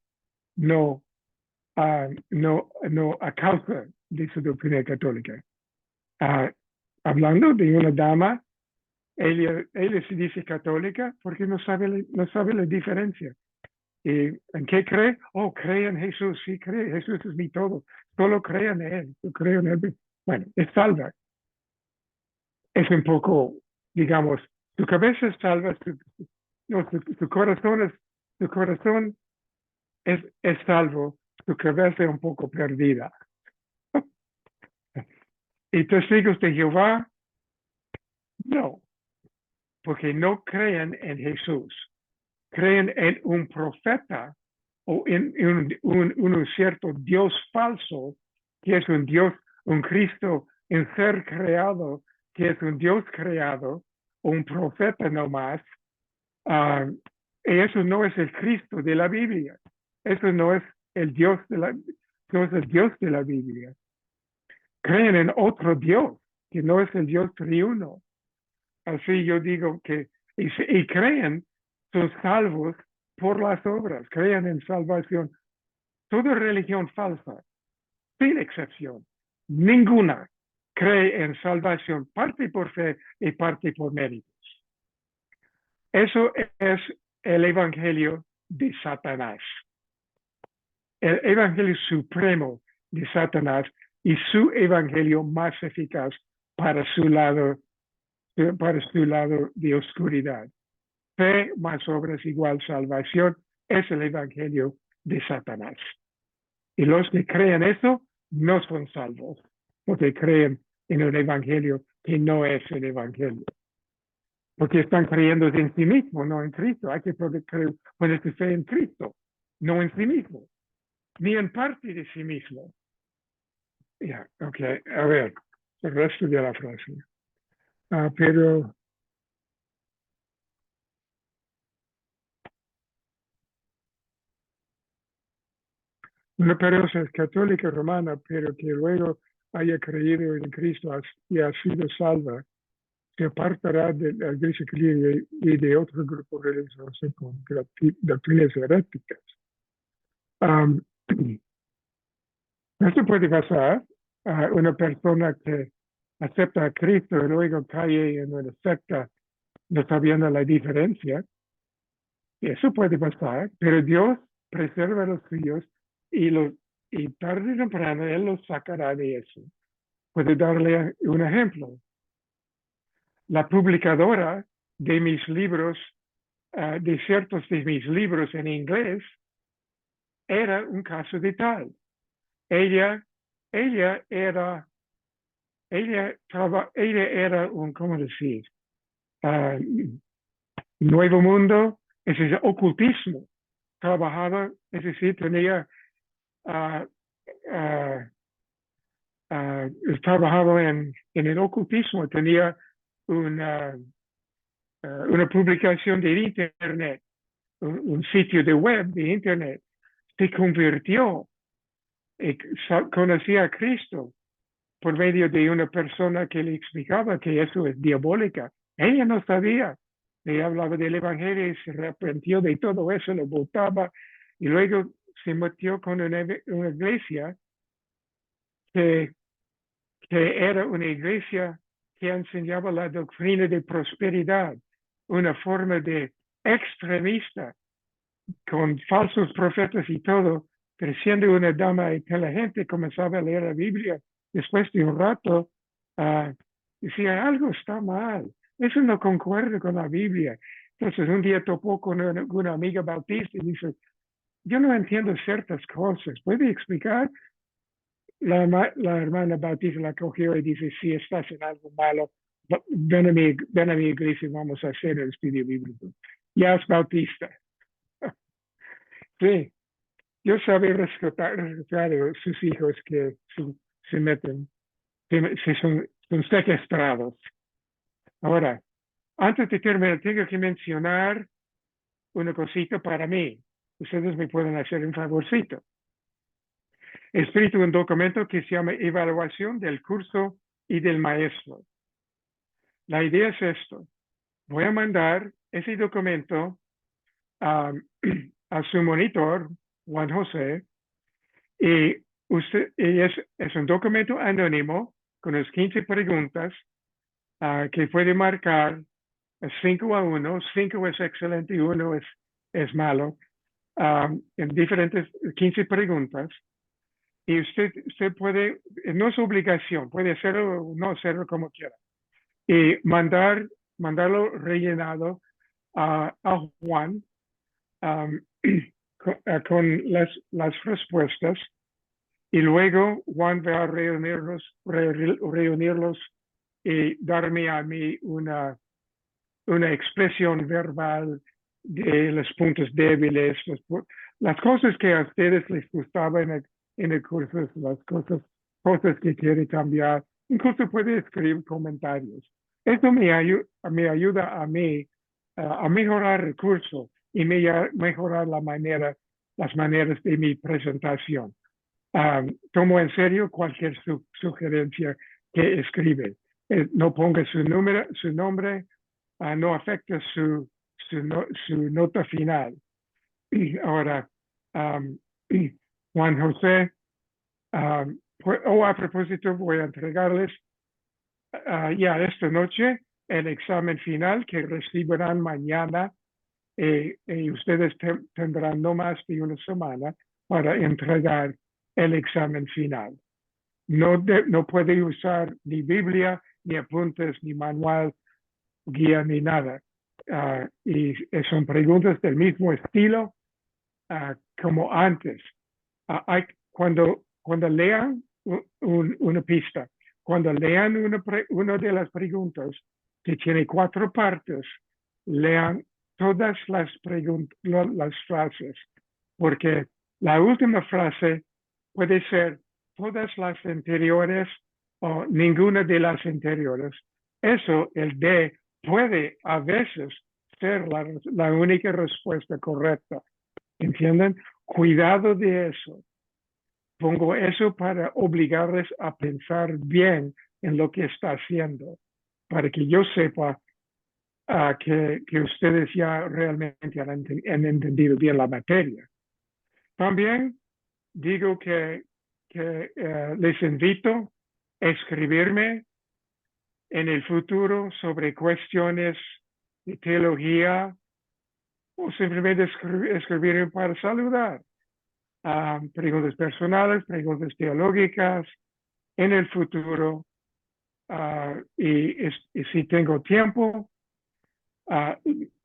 no a causa de su doctrina católica. Hablando de una dama, ella se dice católica porque no sabe la diferencia. ¿Y en qué cree? Oh, cree en Jesús, sí cree, Jesús es mi todo, solo cree en Él, yo creo en Él. Bueno, es salva. Es un poco, digamos, tu cabeza es salva, tu corazón es salvo, tu cabeza es un poco perdida. ¿Y testigos de Jehová? No, porque no creen en Jesús. Creen en un profeta o en un cierto Dios falso, que es un Dios, un Cristo en ser creado, que es un Dios creado, o un profeta nomás. Y eso no es el Cristo de la Biblia. Eso no es el Dios no es el Dios de la Biblia. Creen en otro Dios, que no es el Dios triuno. Así yo digo que, y creen, son salvos por las obras, creen en salvación. Toda religión falsa, sin excepción, ninguna cree en salvación, parte por fe y parte por méritos. Eso es el evangelio de Satanás. El evangelio supremo de Satanás y su evangelio más eficaz para su lado de oscuridad. Fe más obras igual salvación es el evangelio de Satanás. Y los que creen eso no son salvos, porque creen en el evangelio que no es el evangelio. Porque están creyendo en sí mismos, no en Cristo. Hay que poner su fe en Cristo, no en sí mismo, ni en parte de sí mismo. Ya, ok, a ver, el resto de la frase. Pero una persona católica romana, pero que luego haya creído en Cristo y ha sido salva, se apartará de la Iglesia Católica y de otro grupo religioso con doctrinas heréticas. Esto puede pasar, una persona que acepta a Cristo y luego cae en una secta no sabiendo la diferencia. Eso puede pasar, pero Dios preserva a los suyos y tarde o temprano Él los sacará de eso. Puedo darle un ejemplo. La publicadora de mis libros, de ciertos de mis libros en inglés, era un caso de tal. Ella, ella era, ella era un, ¿cómo decir? Ah, Nuevo Mundo, es decir, ocultismo. Trabajaba, es decir, tenía, ah, ah, trabajaba en el ocultismo, tenía una, una publicación de Internet, un sitio de web de Internet. Se convirtió y conocía a Cristo por medio de una persona que le explicaba que eso es diabólica. Ella no sabía. Ella hablaba del Evangelio y se arrepintió de todo eso, lo votaba y luego se metió con una iglesia que, que era una iglesia que enseñaba la doctrina de prosperidad, una forma de extremista con falsos profetas y todo, pero siendo una dama inteligente comenzaba a leer la Biblia. Después de un rato, decía, algo está mal, eso no concuerda con la Biblia. Entonces un día topó con una amiga bautista y dice, yo no entiendo ciertas cosas, ¿puede explicar? La hermana bautista la cogió y dice, si estás en algo malo, ven a mi iglesia y vamos a hacer el estudio bíblico. Ya es bautista. Sí, yo sabía rescatar a sus hijos que se meten, son secuestrados. Ahora, antes de terminar, tengo que mencionar una cosita para mí. Ustedes me pueden hacer un favorcito. He escrito un documento que se llama Evaluación del curso y del maestro. La idea es esto. Voy a mandar ese documento a, a su monitor, Juan José, y es un documento anónimo con las 15 preguntas que puede marcar 5-1. 5 es excelente y 1 es malo. En diferentes 15 preguntas. Y usted puede, no es obligación, puede hacerlo o no hacerlo como quiera. Y mandarlo rellenado a Juan con las respuestas. Y luego Juan va a reunirlos y darme a mí una expresión verbal de los puntos débiles, las cosas que a ustedes les gustaba en el curso, las cosas que quiere cambiar. Incluso puede escribir comentarios. Esto me ayuda a mí a mejorar el curso y mejorar las maneras de mi presentación. Tomo en serio cualquier sugerencia que escribe. No ponga su nombre, no afecta su nota final. Ahora, Juan José, a propósito, voy a entregarles ya esta noche el examen final que recibirán mañana y ustedes tendrán no más de una semana para entregar el examen final. No puede usar ni Biblia, ni apuntes, ni manual, guía, ni nada. Y son preguntas del mismo estilo como antes. Cuando lean una pista, cuando lean una de las preguntas que tiene 4 partes, lean todas las frases, porque la última frase puede ser todas las anteriores o ninguna de las anteriores. Eso, el D, puede a veces ser la única respuesta correcta. ¿Entienden? Cuidado de eso. Pongo eso para obligarles a pensar bien en lo que está haciendo, para que yo sepa que ustedes ya realmente han entendido bien la materia. También digo que que les invito a escribirme en el futuro sobre cuestiones de teología o simplemente escribirme para saludar. Preguntas personales, preguntas teológicas en el futuro. Y si tengo tiempo,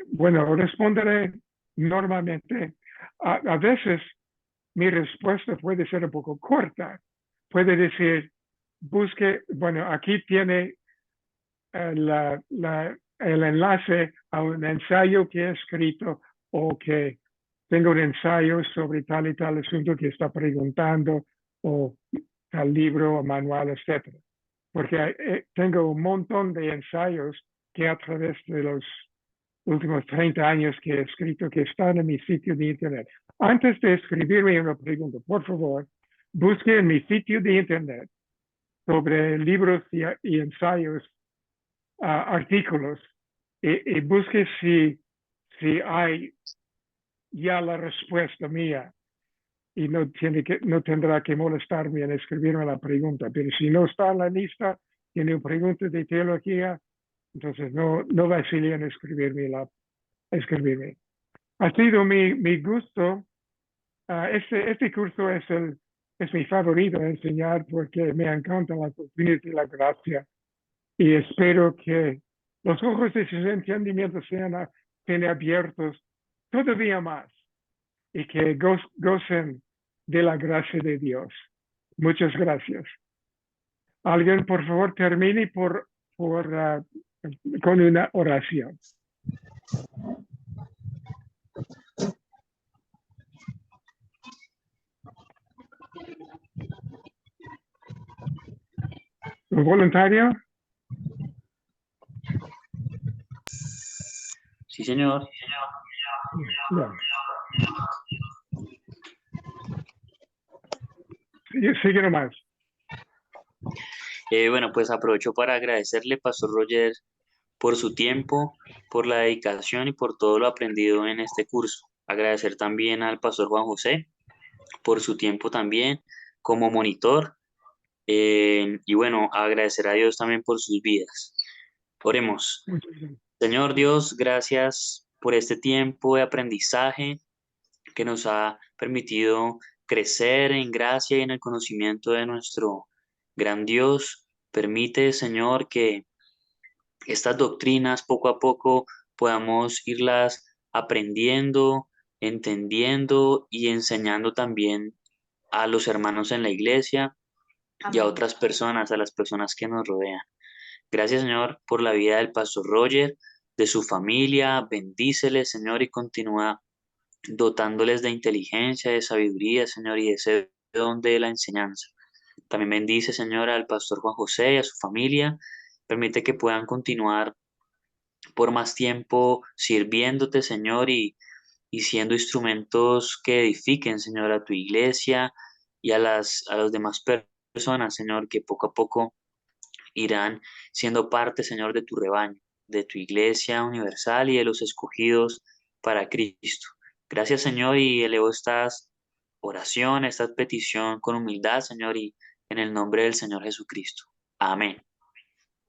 bueno, responderé normalmente. A veces mi respuesta puede ser un poco corta. Puede decir, busque, bueno, aquí tiene el enlace a un ensayo que he escrito o que tengo un ensayo sobre tal y tal asunto que está preguntando o tal libro o manual, etc. Porque tengo un montón de ensayos que a través de los últimos 30 años que he escrito que están en mi sitio de internet. Antes de escribirme una pregunta, por favor, busque en mi sitio de internet sobre libros y ensayos, artículos, y busque si hay ya la respuesta mía y no tendrá que molestarme en escribirme la pregunta. Pero si no está en la lista, tiene una pregunta de teología, entonces no vacile en escribirme. Ha sido mi gusto. Este curso es mi favorito a enseñar porque me encantan las doctrinas de la gracia y espero que los ojos de sus entendimientos sean abiertos todavía más y que gocen de la gracia de Dios. Muchas gracias. Alguien, por favor, termine con una oración. ¿Un voluntario? Sí, señor. No. Sigue nomás. Bueno, pues aprovecho para agradecerle, Pastor Roger, por su tiempo, por la dedicación y por todo lo aprendido en este curso. Agradecer también al Pastor Juan José por su tiempo también como monitor. Y bueno, agradecer a Dios también por sus vidas. Oremos. Muchas gracias. Señor Dios, gracias por este tiempo de aprendizaje que nos ha permitido crecer en gracia y en el conocimiento de nuestro gran Dios. Permite, Señor, que estas doctrinas poco a poco podamos irlas aprendiendo, entendiendo y enseñando también a los hermanos en la iglesia y a Amén. otras personas, a las personas que nos rodean. Gracias, Señor, por la vida del pastor Roger, de su familia. Bendícele, Señor, y continúa dotándoles de inteligencia, de sabiduría, Señor, y de ese don de la enseñanza. También bendice, Señor, al pastor Juan José y a su familia. Permite que puedan continuar por más tiempo sirviéndote, Señor, y siendo instrumentos que edifiquen, Señor, a tu iglesia y a las demás personas, Señor, que poco a poco irán siendo parte, Señor, de tu rebaño, de tu iglesia universal y de los escogidos para Cristo. Gracias, Señor, y elevo estas oraciones, esta petición con humildad, Señor, y en el nombre del Señor Jesucristo. Amén.